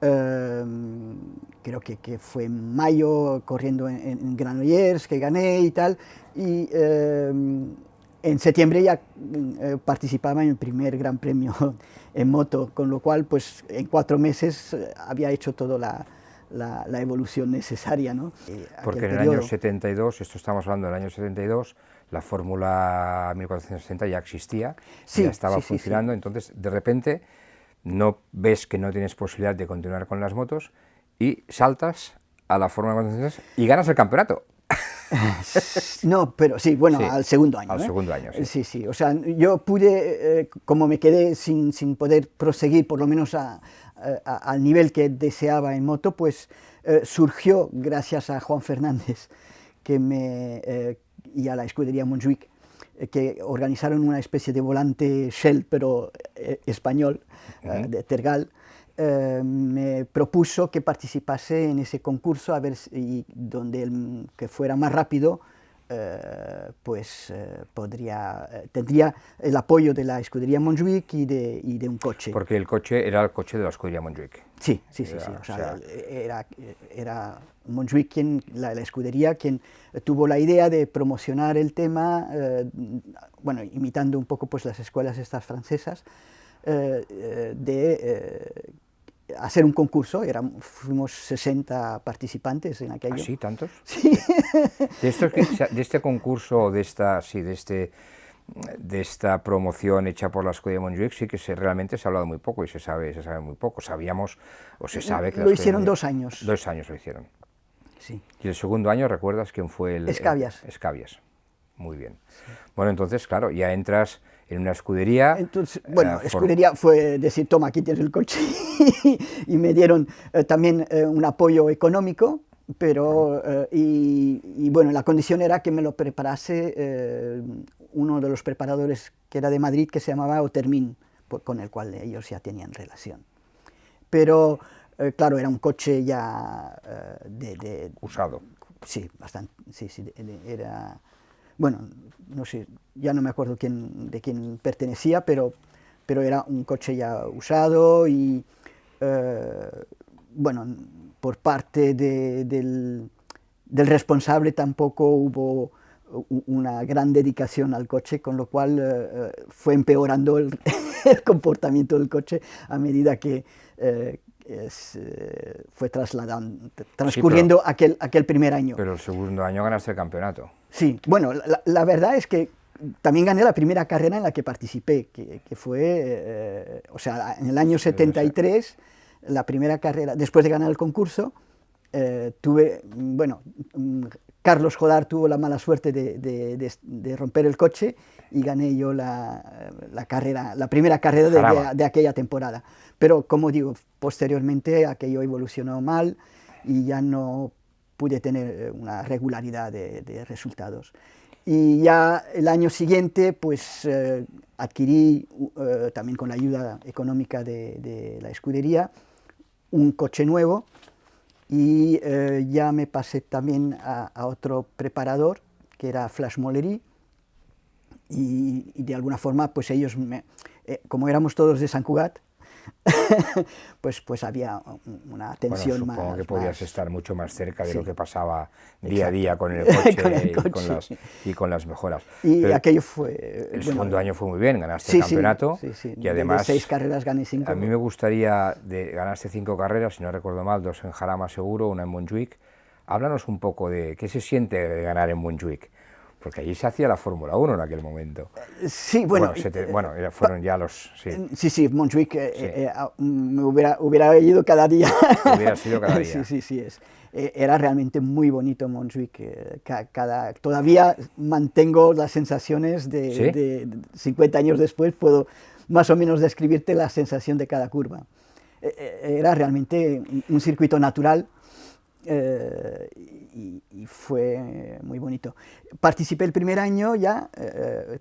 S4: creo que fue en mayo, corriendo en Granollers, que gané y tal, y en septiembre ya participaba en el primer Gran Premio en moto, con lo cual, pues, en 4 meses había hecho toda la evolución necesaria, ¿no?
S1: Porque en el año 72, esto estamos hablando del año 72, la Fórmula 1460 ya existía, ya estaba funcionando, entonces de repente no ves que no tienes posibilidad de continuar con las motos y saltas a la Fórmula 1460 y ganas el campeonato.
S4: No, pero sí, bueno,
S1: Sí,
S4: al segundo año.
S1: Al segundo año, sí.
S4: Sí, o sea, yo pude, como me quedé sin poder proseguir, por lo menos al nivel que deseaba en moto, pues surgió, gracias a Juan Fernández y a la escudería Montjuïc, que organizaron una especie de volante Shell, pero español, de Tergal. Me propuso que participase en ese concurso, a ver si donde que fuera más rápido, tendría el apoyo de la escudería Montjuïc y de un coche.
S1: Porque el coche era el coche de la escudería Montjuïc.
S4: Sí. O sea, era Montjuïc la escudería quien tuvo la idea de promocionar el tema, bueno, imitando un poco pues las escuelas estas francesas, de hacer un concurso. Fuimos 60 participantes en aquello.
S1: ¿Ah, sí? ¿Tantos?
S4: Sí.
S1: De este concurso, de esta promoción hecha por la escudería Montjuïc, sí que realmente se ha hablado muy poco y se sabe muy poco. Sabíamos, o se sabe que
S4: lo hicieron 2 años.
S1: 2 años lo hicieron.
S4: Sí.
S1: ¿Y el segundo año recuerdas quién fue el...?
S4: Escabias.
S1: Escabias. Muy bien. Sí. Bueno, entonces, claro, ya entras en una escudería.
S4: Entonces, bueno, escudería fue decir, toma, aquí tienes el coche, y me dieron también un apoyo económico, pero, y bueno, la condición era que me lo preparase uno de los preparadores que era de Madrid, que se llamaba Otermin, con el cual ellos ya tenían relación. Pero, claro, era un coche ya
S1: usado.
S4: Sí, bastante, sí, era... Bueno, no sé, ya no me acuerdo de quién pertenecía, pero era un coche ya usado y, bueno, por parte del responsable tampoco hubo una gran dedicación al coche, con lo cual fue empeorando el comportamiento del coche a medida que fue transcurriendo aquel primer año.
S1: Pero el segundo año ganaste el campeonato.
S4: Sí, bueno, la verdad es que también gané la primera carrera en la que participé, que fue, o sea, en el año 73, la primera carrera, después de ganar el concurso, Carlos Jodar tuvo la mala suerte de romper el coche y gané yo la primera carrera de aquella temporada. Pero, como digo, posteriormente aquello evolucionó mal y ya no pude tener una regularidad de resultados. Y ya el año siguiente, pues adquirí, también con la ayuda económica de la escudería, un coche nuevo, y ya me pasé también a otro preparador, que era Flash Mollery, y de alguna forma pues ellos como éramos todos de Sant Cugat, pues había una tensión
S1: bueno,
S4: más...
S1: supongo que podías estar mucho más cerca de
S4: sí,
S1: lo que pasaba día a
S4: exacto,
S1: día con el coche,
S4: con el coche.
S1: Y con las mejoras.
S4: Y
S1: Pero
S4: aquello fue...
S1: el
S4: bueno,
S1: segundo año fue muy bien, ganaste
S4: sí,
S1: el campeonato
S4: sí.
S1: y además...
S4: De 6 carreras gané 5.
S1: A mí me gustaría, ganaste 5 carreras, si no recuerdo mal, 2 en Jarama seguro, una en Montjuïc. Háblanos un poco de qué se siente de ganar en Montjuïc, porque allí se hacía la Fórmula 1 en aquel momento.
S4: Sí, bueno...
S1: fueron ya los...
S4: Sí, Montjuïc me hubiera ido cada día.
S1: Hubiera sido cada día.
S4: Sí. Era realmente muy bonito Montjuïc. Todavía mantengo las sensaciones de 50 años después, puedo más o menos describirte la sensación de cada curva. Era realmente un circuito natural. Y fue muy bonito. Participé el primer año ya,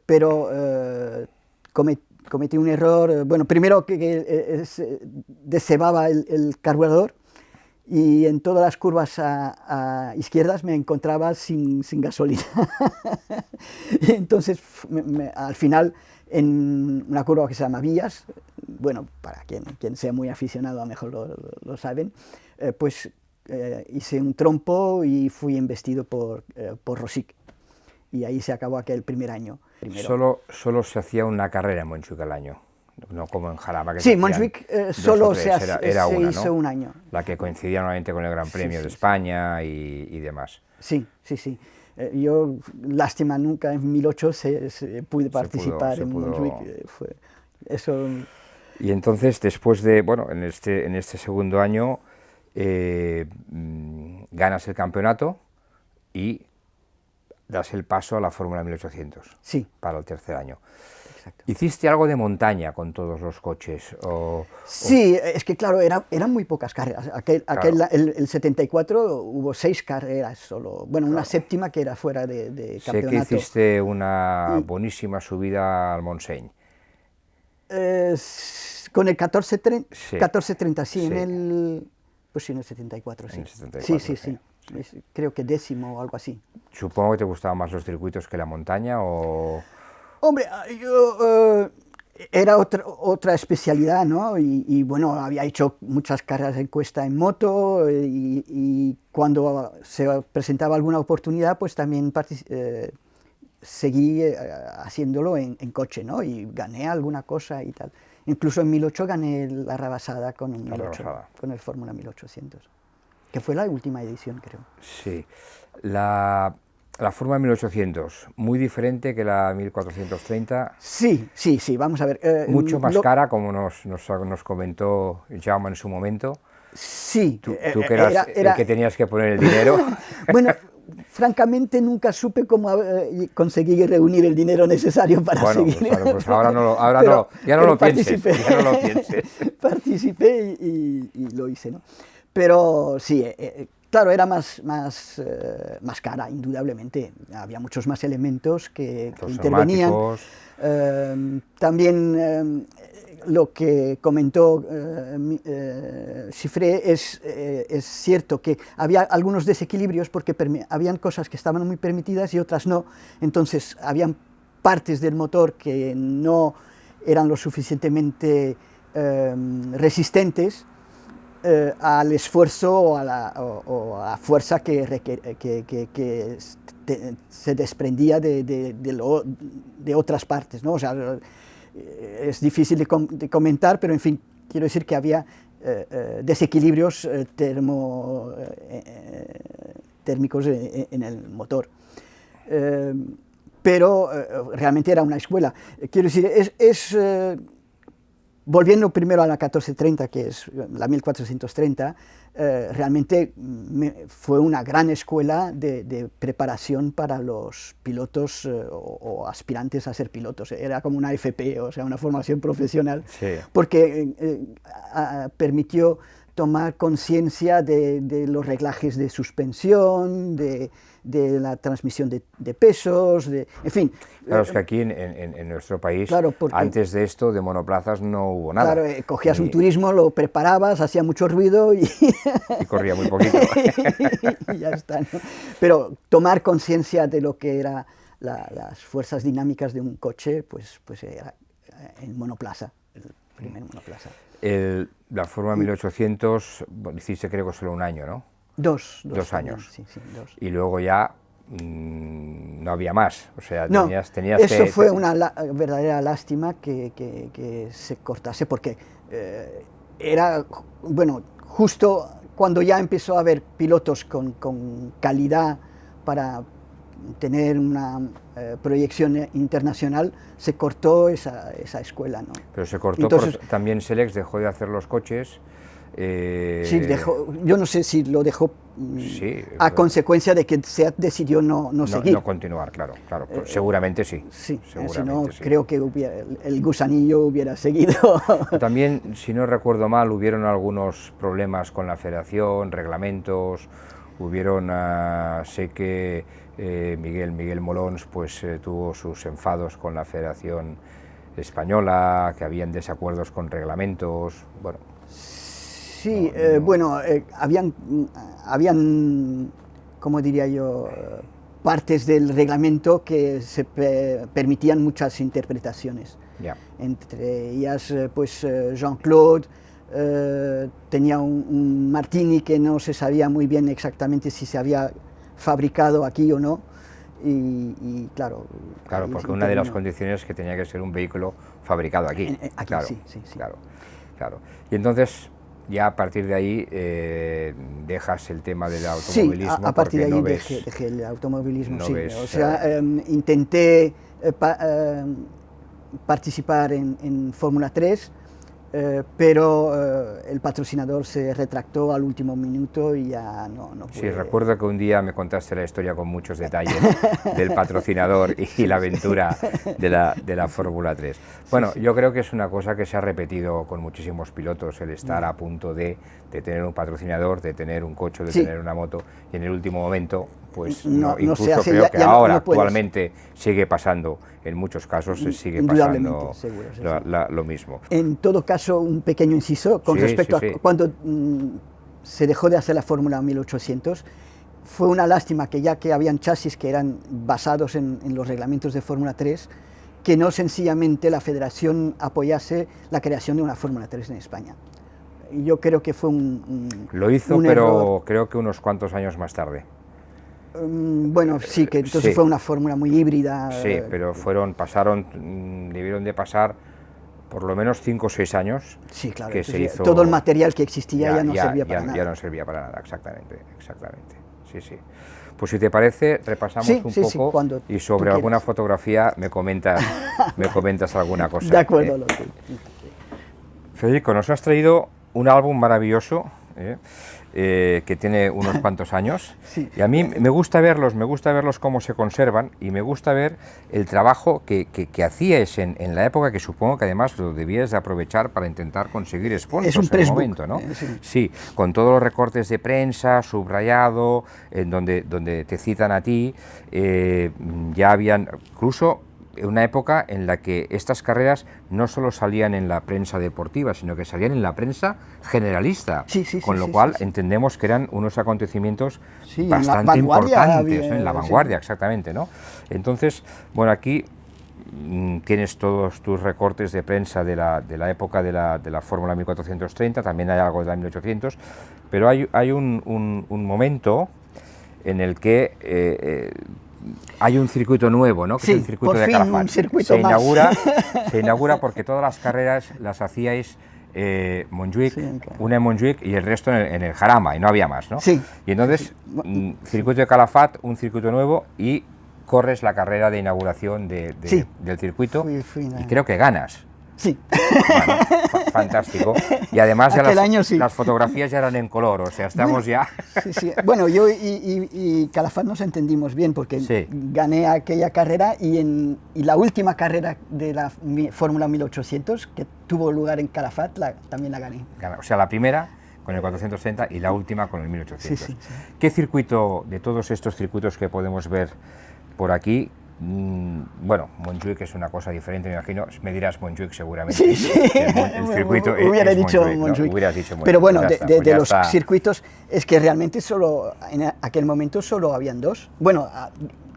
S4: pero cometí un error. Bueno, primero que descebaba el carburador y en todas las curvas a izquierdas me encontraba sin gasolina. Y entonces, al final, en una curva que se llama Vías, bueno, para quien sea muy aficionado a lo mejor lo saben, pues hice un trompo y fui embestido por Rosic. Y ahí se acabó aquel primer año.
S1: Solo se hacía una carrera en Montjuïc al año, no como en Jarama.
S4: Sí, Montjuïc solo se hizo
S1: ¿no?
S4: un año.
S1: La que coincidía nuevamente con el Gran Premio de España y demás.
S4: Sí. Yo, lástima, nunca en 2008 pude participar en Montjuïc. Eso...
S1: Y entonces, después de, en este segundo año, ganas el campeonato y das el paso a la Fórmula 1800 para el tercer año.
S4: Exacto.
S1: ¿Hiciste algo de montaña con todos los coches?
S4: Sí, es que claro, eran muy pocas carreras. El 74 hubo 6 carreras solo, bueno, una séptima que era fuera de campeonato.
S1: Sé que hiciste una buenísima subida al Montseny.
S4: Con el 1430, sí. En el 74, sí.
S1: En el 74,
S4: sí. Creo que 10º o algo así.
S1: Supongo que te gustaban más los circuitos que la montaña, ¿o...?
S4: Hombre, yo era otra especialidad, ¿no? Y bueno, había hecho muchas carreras en cuesta en moto y cuando se presentaba alguna oportunidad, pues también seguí haciéndolo en coche, ¿no? Y gané alguna cosa y tal. Incluso en 2008 gané la rebasada con el Fórmula 1800, que fue la última edición, creo.
S1: Sí. La Fórmula 1800, muy diferente que la 1430.
S4: Sí, vamos a ver.
S1: Mucho más cara, como nos comentó Jaume en su momento.
S4: Sí.
S1: Tú que eras el que tenías que poner el dinero.
S4: Bueno, francamente nunca supe cómo conseguir reunir el dinero necesario para seguir.
S1: Pues ya no lo pienses.
S4: Participé y lo hice, ¿no? Pero sí, claro, era más cara, indudablemente. Había muchos más elementos que intervenían. También lo que comentó Chiffré es cierto que había algunos desequilibrios porque habían cosas que estaban muy permitidas y otras no. Entonces, habían partes del motor que no eran lo suficientemente resistentes al esfuerzo o a la fuerza que se desprendía de otras partes, ¿no? O sea, es difícil de comentar, pero en fin, quiero decir que había desequilibrios térmicos en el motor. Pero realmente era una escuela. Quiero decir, volviendo primero a la 1430, que es la 1430, realmente fue una gran escuela de preparación para los pilotos o aspirantes a ser pilotos. Era como una FP, o sea, una formación profesional, porque permitió tomar conciencia de los reglajes de suspensión, de la transmisión de pesos, en fin.
S1: Claro, es que aquí en nuestro país, antes de esto, de monoplazas, no hubo nada.
S4: Claro, cogías un turismo, lo preparabas, hacía mucho ruido y
S1: corría muy poquito.
S4: y ya está, ¿no? Pero tomar conciencia de lo que eran las fuerzas dinámicas de un coche, pues era en monoplaza, el primer monoplaza.
S1: La Fórmula 1800, bueno, hiciste creo que solo un año, ¿no?
S4: Dos
S1: años.
S4: Sí, dos.
S1: Y luego ya no había más, o sea,
S4: no,
S1: tenías
S4: eso fue una verdadera lástima que se cortase, porque era, bueno, justo cuando ya empezó a haber pilotos con calidad para tener una proyección internacional, se cortó esa escuela, ¿no?
S1: Pero se cortó. Entonces, también Selex dejó de hacer los coches.
S4: Sí, yo no sé si lo dejó a consecuencia de que SEAT decidió no seguir.
S1: No continuar, claro, seguramente sí.
S4: Sí,
S1: seguramente
S4: si no,
S1: sí.
S4: Creo que el gusanillo hubiera seguido.
S1: También, si no recuerdo mal, hubieron algunos problemas con la federación, reglamentos, sé que Miguel Molons pues tuvo sus enfados con la Federación Española, que habían desacuerdos con reglamentos, bueno.
S4: Sí, bueno, habían, como diría yo, partes del reglamento que se permitían muchas interpretaciones.
S1: Yeah.
S4: Entre ellas, pues Jean-Claude tenía un Martini que no se sabía muy bien exactamente si se había fabricado aquí o no. Y claro...
S1: Claro, porque una de las condiciones es que tenía que ser un vehículo fabricado aquí.
S4: Aquí,
S1: claro,
S4: sí.
S1: Claro. Y entonces, ya a partir de ahí, dejas el tema del automovilismo.
S4: Sí, a partir de ahí dejé el automovilismo, sí. O sea, intenté participar en Fórmula 3, pero el patrocinador se retractó al último minuto y ya no pude.
S1: Sí, recuerdo que un día me contaste la historia con muchos detalles del patrocinador y la aventura de la Fórmula 3. Bueno, sí. Yo creo que es una cosa que se ha repetido con muchísimos pilotos, el estar a punto de tener un patrocinador, de tener un coche, de tener una moto, y en el último momento, pues incluso creo que ahora actualmente sigue pasando, en muchos casos se sigue pasando lo mismo.
S4: En todo caso, un pequeño inciso con respecto a cuando se dejó de hacer la Fórmula 1800, fue una lástima que ya que habían chasis que eran basados en los reglamentos de Fórmula 3, que no sencillamente la federación apoyase la creación de una Fórmula 3 en España. Yo creo que fue
S1: Lo hizo, pero error. Creo que unos cuantos años más tarde.
S4: Bueno, sí, que entonces fue una fórmula muy híbrida.
S1: Sí, pero debieron de pasar por lo menos 5 o 6 años.
S4: Sí, claro,
S1: que se hizo,
S4: todo el material que existía ya no servía para nada.
S1: Ya no servía para nada, exactamente. Sí. Pues si te parece, repasamos un poco y sobre alguna fotografía me comentas alguna cosa.
S4: De acuerdo,
S1: Federico, nos has traído un álbum maravilloso, que tiene unos cuantos años, y a mí me gusta verlos cómo se conservan, y me gusta ver el trabajo que hacíais en la época, que supongo que además lo debías de aprovechar para intentar conseguir sponsors en el momento, ¿no? Sí, con todos los recortes de prensa, subrayado, en donde te citan a ti, ya habían incluso una época en la que estas carreras no solo salían en la prensa deportiva, sino que salían en la prensa generalista, con lo cual entendemos que eran unos acontecimientos bastante importantes, en la vanguardia, exactamente, ¿no? Entonces, bueno, aquí tienes todos tus recortes de prensa de la época de la Fórmula 1430, también hay algo de la 1800, pero hay un momento en el que hay un circuito nuevo, ¿no? Que es el circuito de Calafat. Se inaugura porque todas las carreras las hacíais Montjuic, una en Montjuic y el resto en el Jarama, y no había más, ¿no? Y entonces, circuito de Calafat, un circuito nuevo, y corres la carrera de inauguración del circuito, y creo que ganas.
S4: Sí.
S1: Bueno, fantástico. Y además ya las fotografías ya eran en color, o sea, estamos ya...
S4: Sí. Bueno, yo y Calafat nos entendimos bien, porque gané aquella carrera, y la última carrera de la Fórmula 1800, que tuvo lugar en Calafat, también la gané.
S1: O sea, la primera con el 430 y la última con el 1800. Sí. ¿Qué circuito, de todos estos circuitos que podemos ver por aquí? Bueno, Montjuic es una cosa diferente, me imagino, me dirás Montjuic seguramente. El circuito
S4: hubiera dicho Montjuic.
S1: ¿no? Hubieras dicho Montjuic.
S4: Pero bueno, de los circuitos, es que realmente en aquel momento solo habían dos. Bueno,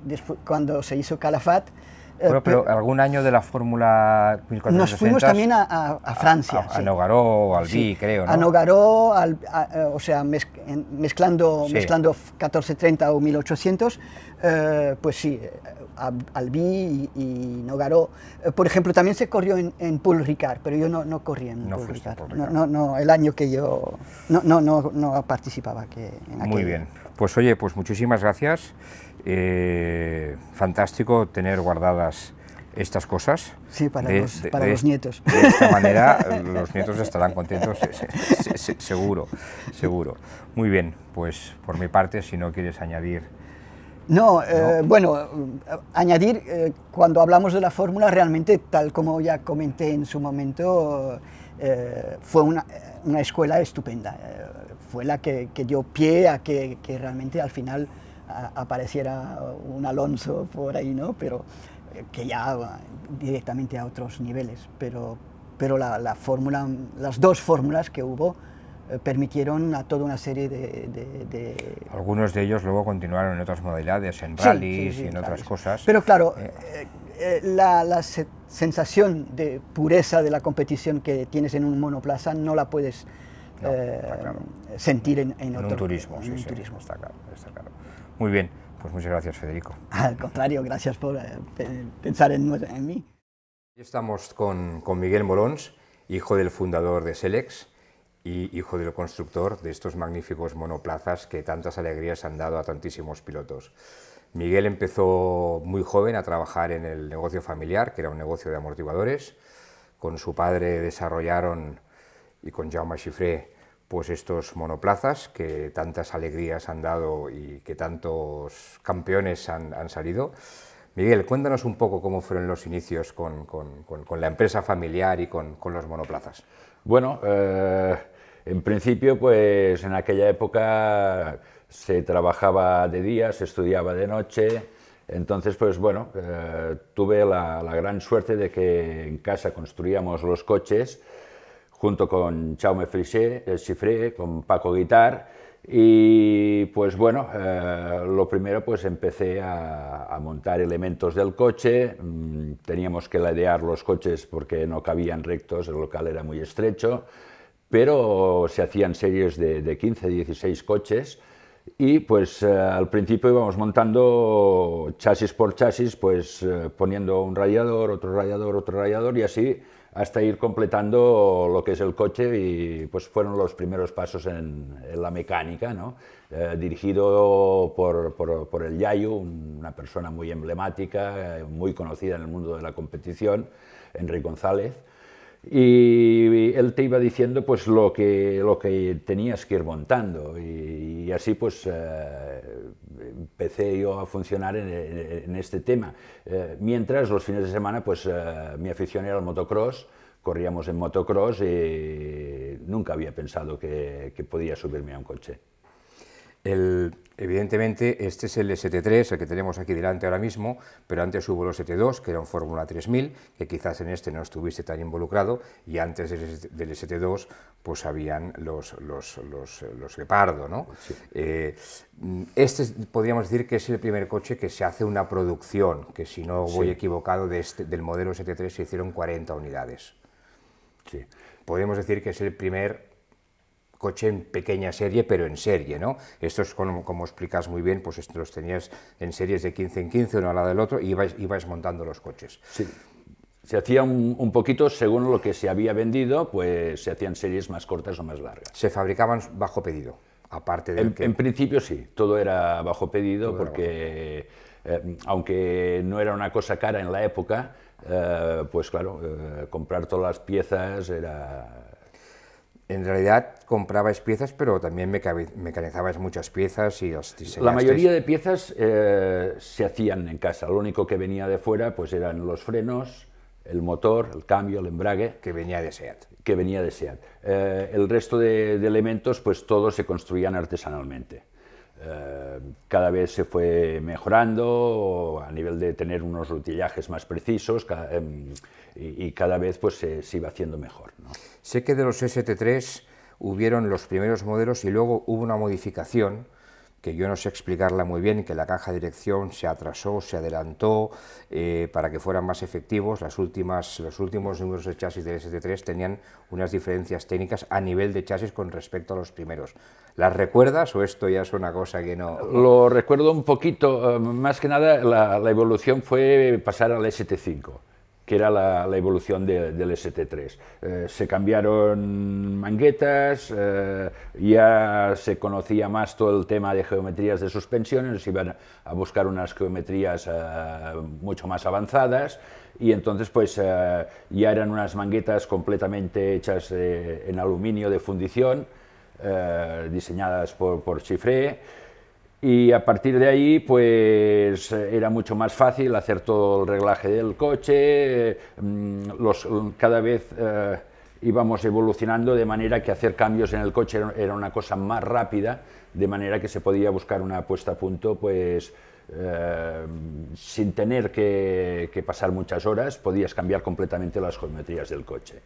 S4: después, cuando se hizo Calafat,
S1: Bueno, pero algún año de la Fórmula 1460...
S4: Nos fuimos también a Francia.
S1: A Nogaró, Albi, sí, creo, ¿no?
S4: A Nogaró, o sea, mezclando 1430 o 1800, pues sí, Albi y Nogaró. Por ejemplo, también se corrió en Paul Ricard, pero yo no corrí en Paul Ricard. No, el año que yo no participaba.
S1: Muy bien. Pues oye, pues muchísimas gracias. Fantástico tener guardadas estas cosas.
S4: Sí, para los nietos.
S1: De esta manera los nietos estarán contentos, seguro. Muy bien, pues por mi parte, si no quieres añadir...
S4: No, bueno, añadir, cuando hablamos de la fórmula, realmente, tal como ya comenté en su momento, fue una escuela estupenda. Fue la que dio pie a que realmente al final apareciera un Alonso por ahí, ¿no? Pero que ya directamente a otros niveles. Pero la fórmula, las dos fórmulas que hubo, permitieron a toda una serie de...
S1: Algunos de ellos luego continuaron en otras modalidades, en rallies y en otras cosas.
S4: Pero claro, la sensación de pureza de la competición que tienes en un monoplaza no la puedes sentir en otro
S1: turismo.
S4: En un turismo.
S1: Está claro. Muy bien, pues muchas gracias, Federico.
S4: Al contrario, gracias por pensar en mí.
S1: Estamos con Miguel Molons, hijo del fundador de Selex y hijo del constructor de estos magníficos monoplazas que tantas alegrías han dado a tantísimos pilotos. Miguel empezó muy joven a trabajar en el negocio familiar, que era un negocio de amortiguadores. Con su padre desarrollaron, y con Jaume Xifré, pues estos monoplazas que tantas alegrías han dado y que tantos campeones han salido. Miguel, cuéntanos un poco cómo fueron los inicios con la empresa familiar y con los monoplazas.
S5: Bueno, en principio, pues en aquella época se trabajaba de día, se estudiaba de noche, entonces, pues bueno, tuve la gran suerte de que en casa construíamos los coches junto con Jaume Xifré, con Paco Guitar, y pues bueno, lo primero pues empecé a montar elementos del coche. Teníamos que ladear los coches porque no cabían rectos, el local era muy estrecho, pero se hacían series de 15, 16 coches, y pues al principio íbamos montando chasis por chasis, pues poniendo un radiador, otro radiador, y así hasta ir completando lo que es el coche, y pues fueron los primeros pasos en la mecánica, ¿no? Dirigido por el Yayo, una persona muy emblemática, muy conocida en el mundo de la competición, Enrique González, y él te iba diciendo pues lo que tenías que ir montando, y así pues empecé yo a funcionar en este tema. Mientras los fines de semana pues mi afición era el motocross, corríamos en motocross y nunca había pensado que podía subirme a un coche.
S1: Evidentemente este es el ST3, el que tenemos aquí delante ahora mismo, pero antes hubo el ST2, que era un Fórmula 3000, que quizás en este no estuviste tan involucrado, y antes del ST2 pues habían los Guepardo, ¿no?
S5: Sí.
S1: Este podríamos decir que es el primer coche que se hace una producción, que si no voy equivocado del modelo ST3 se hicieron 40 unidades.
S5: Sí.
S1: Podemos decir que es el primer coche en pequeña serie, pero en serie, ¿no? Esto es como explicas muy bien, pues los tenías en series de 15 en 15, uno al lado del otro, y ibais montando los coches.
S5: Sí. Se hacía un poquito según lo que se había vendido, pues se hacían series más cortas o más largas.
S1: ¿Se fabricaban bajo pedido? Aparte del
S5: en principio sí, todo era bajo pedido, porque aunque no era una cosa cara en la época, pues claro, comprar todas las piezas era...
S1: En realidad comprabais piezas, pero también mecanizabais muchas piezas y las diseñasteis.
S5: La mayoría de piezas se hacían en casa, lo único que venía de fuera pues eran los frenos, el motor, el cambio, el embrague.
S1: Que venía de SEAT.
S5: Que venía de SEAT. El resto de elementos pues todos se construían artesanalmente. Cada vez se fue mejorando a nivel de tener unos rutillajes más precisos y cada vez pues se iba haciendo mejor, ¿no?
S1: Sé que de los ST3 hubieron los primeros modelos y luego hubo una modificación que yo no sé explicarla muy bien, que la caja de dirección se atrasó, se adelantó para que fueran más efectivos. Los últimos números de chasis del ST3 tenían unas diferencias técnicas a nivel de chasis con respecto a los primeros. ¿Las recuerdas o esto ya es una cosa que no...?
S5: Lo recuerdo un poquito, más que nada la evolución fue pasar al ST5, que era la evolución del ST3. Se cambiaron manguetas, ya se conocía más todo el tema de geometrías de suspensiones, iban a buscar unas geometrías mucho más avanzadas, y entonces pues ya eran unas manguetas completamente hechas en aluminio de fundición, diseñadas por Chiffré. Y a partir de ahí, pues era mucho más fácil hacer todo el reglaje del coche, cada vez íbamos evolucionando de manera que hacer cambios en el coche era una cosa más rápida, de manera que se podía buscar una puesta a punto, pues sin tener que pasar muchas horas, podías cambiar completamente las geometrías del coche.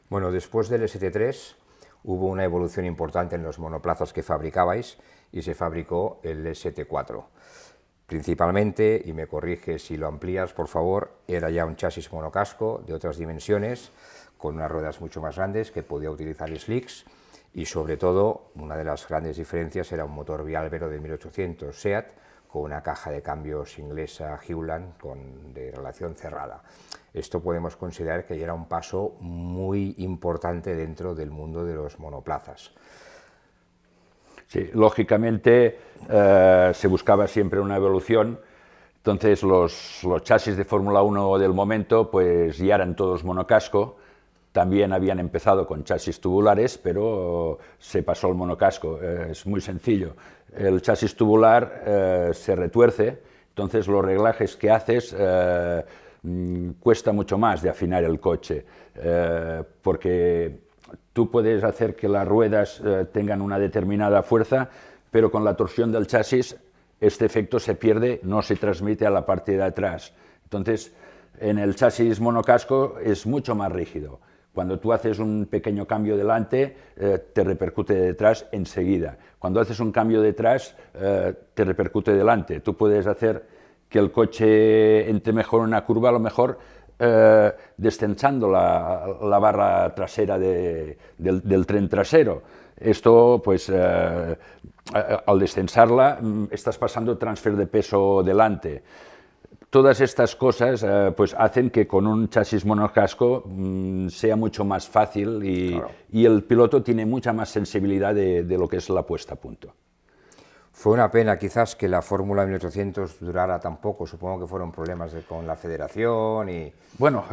S1: Bueno, después del ST3 hubo una evolución importante en los monoplazas que fabricabais, y se fabricó el ST4. Principalmente, y me corriges si lo amplías por favor, era ya un chasis monocasco de otras dimensiones, con unas ruedas mucho más grandes que podía utilizar slicks, y sobre todo una de las grandes diferencias era un motor biálvero de 1800 SEAT con una caja de cambios inglesa Hewland de relación cerrada. Esto podemos considerar que ya era un paso muy importante dentro del mundo de los monoplazas.
S5: Sí, lógicamente se buscaba siempre una evolución, entonces los chasis de Fórmula 1 del momento pues ya eran todos monocasco, también habían empezado con chasis tubulares, pero se pasó al monocasco. Es muy sencillo, el chasis tubular se retuerce, entonces los reglajes que haces cuesta mucho más de afinar el coche, porque tú puedes hacer que las ruedas tengan una determinada fuerza, pero con la torsión del chasis este efecto se pierde, no se transmite a la parte de atrás. Entonces, en el chasis monocasco es mucho más rígido. Cuando tú haces un pequeño cambio delante, te repercute detrás enseguida. Cuando haces un cambio detrás, te repercute delante. Tú puedes hacer que el coche entre mejor en una curva, a lo mejor descensando la barra trasera del tren trasero. Esto, pues, al descensarla, estás pasando transfer de peso delante. Todas estas cosas pues hacen que con un chasis monocasco sea mucho más fácil
S1: Claro.
S5: y el piloto tiene mucha más sensibilidad de lo que es la puesta a punto.
S1: Fue una pena quizás que la Fórmula 1800 durara tan poco, supongo que fueron problemas con la federación y...
S5: Bueno,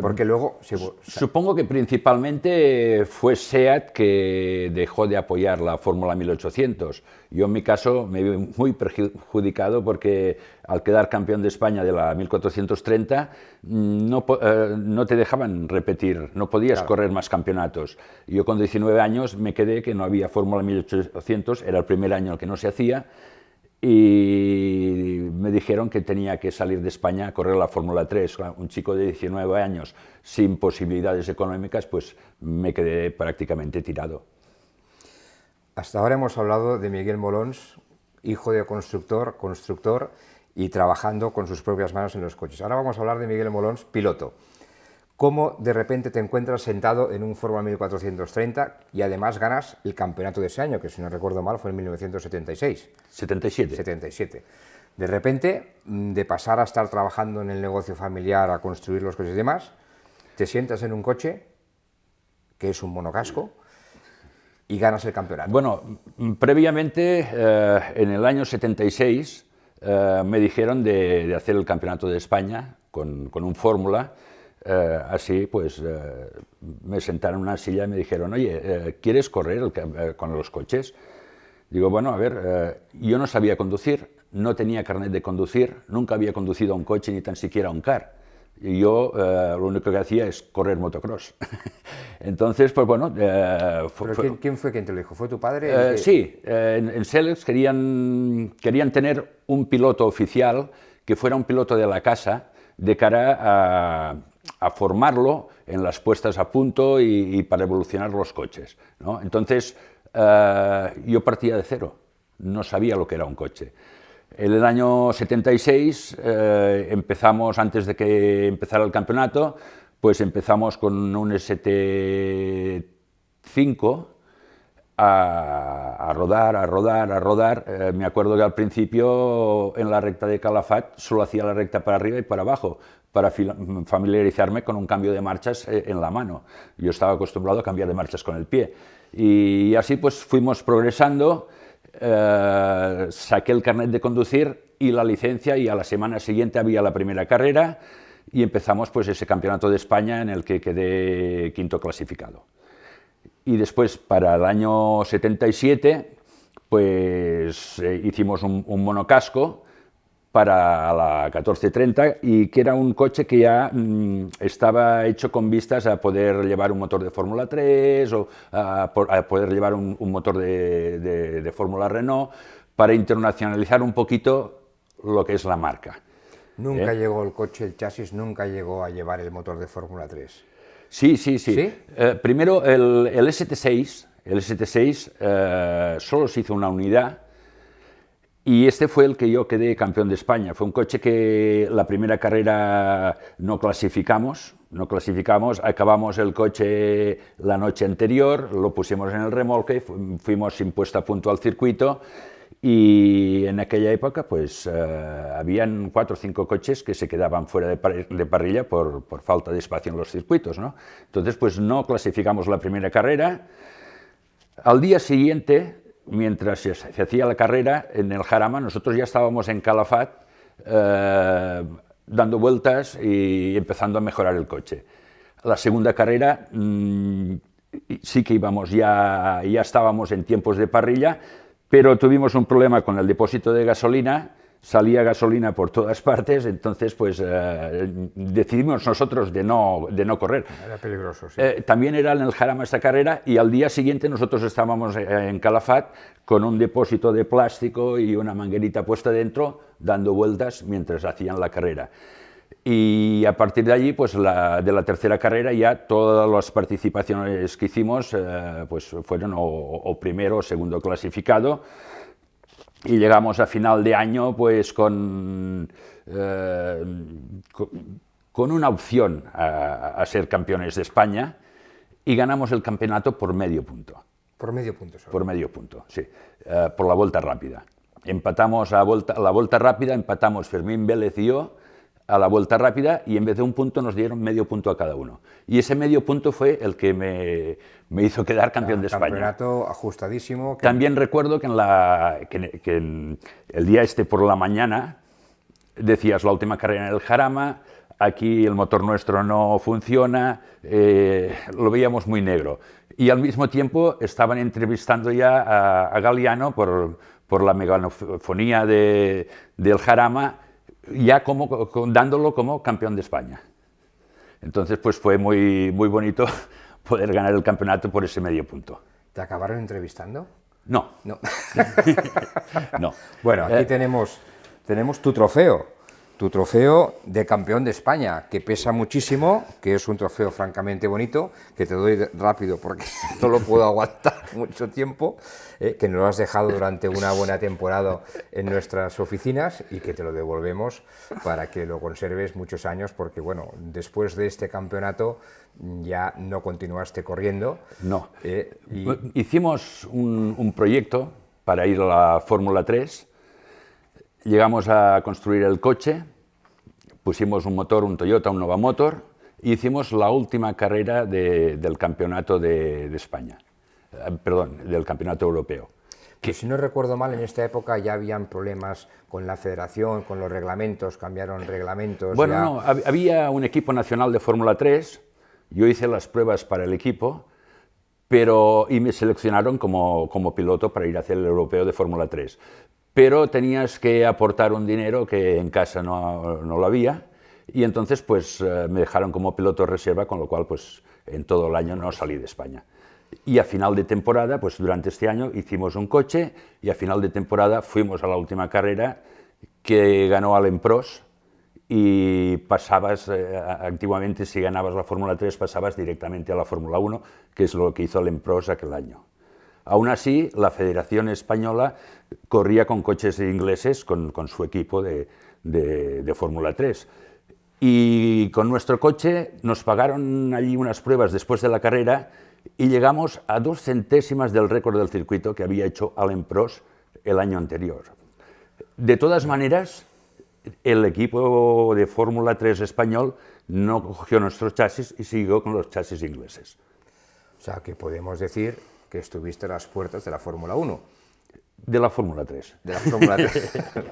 S1: porque luego...
S5: supongo que principalmente fue SEAT que dejó de apoyar la Fórmula 1800. Yo en mi caso me vi muy perjudicado porque al quedar campeón de España de la 1430 no te dejaban repetir, no podías correr más campeonatos. Yo con 19 años me quedé que no había Fórmula 1800, era el primer año en el que no se hacía, y me dijeron que tenía que salir de España a correr la Fórmula 3. Un chico de 19 años sin posibilidades económicas, pues me quedé prácticamente tirado.
S1: Hasta ahora hemos hablado de Miguel Molons, hijo de constructor y trabajando con sus propias manos en los coches. Ahora vamos a hablar de Miguel Molons, piloto. ¿Cómo de repente te encuentras sentado en un Fórmula 1430 y además ganas el campeonato de ese año, que si no recuerdo mal fue en 1976? 77. De repente, de pasar a estar trabajando en el negocio familiar, a construir los coches y demás, te sientas en un coche, que es un monocasco, y ganas el campeonato.
S5: Bueno, previamente, en el año 76, me dijeron de hacer el campeonato de España con un Fórmula. Así, pues, me sentaron en una silla y me dijeron, oye, ¿quieres correr con los coches? Digo, bueno, a ver, yo no sabía conducir, no tenía carnet de conducir, nunca había conducido un coche ni tan siquiera un car. Y yo lo único que hacía es correr motocross. Entonces, pues bueno...
S1: ¿Quién fue quien te lo dijo? ¿Fue tu padre?
S5: Sí, en Selex querían tener un piloto oficial que fuera un piloto de la casa de cara a formarlo en las puestas a punto y para evolucionar los coches, ¿no? Entonces, yo partía de cero. no sabía lo que era un coche. En el año 76 empezamos, antes de que empezara el campeonato, pues empezamos con un ST5 a rodar. Me acuerdo que al principio en la recta de Calafat solo hacía la recta para arriba y para abajo, para familiarizarme con un cambio de marchas en la mano. Yo estaba acostumbrado a cambiar de marchas con el pie. Y así pues fuimos progresando. Saqué el carnet de conducir y la licencia, y a la semana siguiente había la primera carrera y empezamos pues ese campeonato de España en el que quedé quinto clasificado. Y después, para el año 77, pues hicimos un monocasco para la 1430, y que era un coche que ya estaba hecho con vistas a poder llevar un motor de Fórmula 3 o a poder llevar un motor de Fórmula Renault, para internacionalizar un poquito lo que es la marca.
S1: Nunca llegó el coche, el chasis, nunca llegó a llevar el motor de Fórmula 3.
S5: Sí.
S1: ¿Sí?
S5: Primero el ST6 solo se hizo una unidad, y este fue el que yo quedé campeón de España. Fue un coche que la primera carrera no clasificamos, acabamos el coche la noche anterior, lo pusimos en el remolque, fuimos sin puesta a punto al circuito, y en aquella época pues habían 4 o 5 coches que se quedaban fuera de parrilla por falta de espacio en los circuitos, ¿no? Entonces pues no clasificamos la primera carrera. Al día siguiente, mientras se hacía la carrera en el Jarama, nosotros ya estábamos en Calafat dando vueltas y empezando a mejorar el coche. La segunda carrera sí que íbamos, ya estábamos en tiempos de parrilla, pero tuvimos un problema con el depósito de gasolina, salía gasolina por todas partes, entonces pues decidimos nosotros de no correr.
S1: Era peligroso, sí.
S5: También era en el Jarama esta carrera, y al día siguiente nosotros estábamos en Calafat con un depósito de plástico y una manguerita puesta dentro, dando vueltas mientras hacían la carrera. Y a partir de allí, pues de la tercera carrera, ya todas las participaciones que hicimos pues fueron o primero o segundo clasificado, y llegamos a final de año pues con una opción a ser campeones de España, y ganamos el campeonato por medio punto.
S1: Por medio punto solo.
S5: Por medio punto, sí, por la vuelta rápida. Empatamos la vuelta rápida, empatamos Fermín Vélez y yo a la vuelta rápida, y en vez de un punto nos dieron medio punto a cada uno. Y ese medio punto fue el que me hizo quedar campeón de España.
S1: Campeonato ajustadísimo.
S5: También recuerdo que en el día por la mañana decías: la última carrera en el Jarama, aquí el motor nuestro no funciona, lo veíamos muy negro. Y al mismo tiempo estaban entrevistando ya a Galiano por la megalofonía del Jarama, ya dándolo como campeón de España. Entonces pues fue muy bonito poder ganar el campeonato por ese medio punto.
S1: ¿Te acabaron entrevistando?
S5: No.
S1: No.
S5: No.
S1: Bueno, aquí tenemos tu trofeo de campeón de España, que pesa muchísimo, que es un trofeo francamente bonito, que te doy rápido porque no lo puedo aguantar mucho tiempo, que nos lo has dejado durante una buena temporada en nuestras oficinas, y que te lo devolvemos para que lo conserves muchos años, porque bueno, después de este campeonato ya no continuaste corriendo.
S5: No. Hicimos un proyecto para ir a la Fórmula 3. Llegamos a construir el coche, pusimos un motor, un Toyota, un Nova Motor, y hicimos la última carrera del campeonato de España, perdón, del campeonato europeo.
S1: Que si no recuerdo mal, en esta época ya habían problemas con la federación, con los reglamentos, cambiaron reglamentos.
S5: Bueno,
S1: ya...
S5: no, había un equipo nacional de Fórmula 3, yo hice las pruebas para el equipo, y me seleccionaron como piloto para ir a hacer el europeo de Fórmula 3. Pero tenías que aportar un dinero que en casa no lo había, y entonces pues me dejaron como piloto reserva, con lo cual pues en todo el año no salí de España. Y a final de temporada, pues durante este año hicimos un coche, y a final de temporada fuimos a la última carrera, que ganó Alain Prost, y pasabas, antiguamente si ganabas la Fórmula 3 pasabas directamente a la Fórmula 1, que es lo que hizo Alain Prost aquel año. Aún así, la Federación Española corría con coches ingleses, con su equipo de Fórmula 3. Y con nuestro coche nos pagaron allí unas pruebas después de la carrera y llegamos a 2 centésimas del récord del circuito que había hecho Alain Prost el año anterior. De todas maneras, el equipo de Fórmula 3 español no cogió nuestros chasis y siguió con los chasis ingleses.
S1: O sea, que podemos decir que estuviste a las puertas de la Fórmula 1.
S5: De la Fórmula 3.
S1: De la Fórmula 3.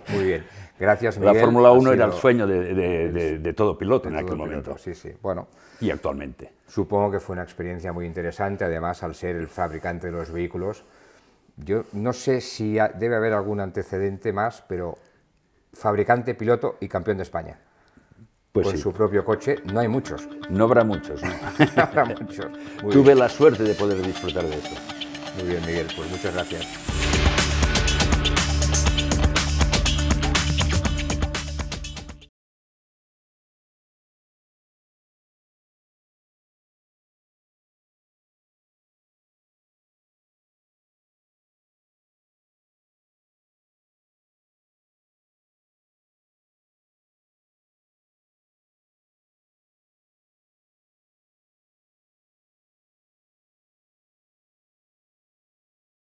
S1: Muy bien. Gracias, Miguel.
S5: La Fórmula 1 era el sueño de todo piloto en aquel momento.
S1: Sí, sí. Bueno,
S5: y actualmente.
S1: Supongo que fue una experiencia muy interesante, además, al ser el fabricante de los vehículos. Yo no sé si debe haber algún antecedente más, pero fabricante, piloto y campeón de España.
S5: Pues
S1: con
S5: sí.
S1: Su propio coche, no hay muchos.
S5: No habrá muchos, ¿no?
S1: No habrá muchos.
S5: Tuve la suerte de poder disfrutar de esto.
S1: Muy bien, Miguel, pues muchas gracias.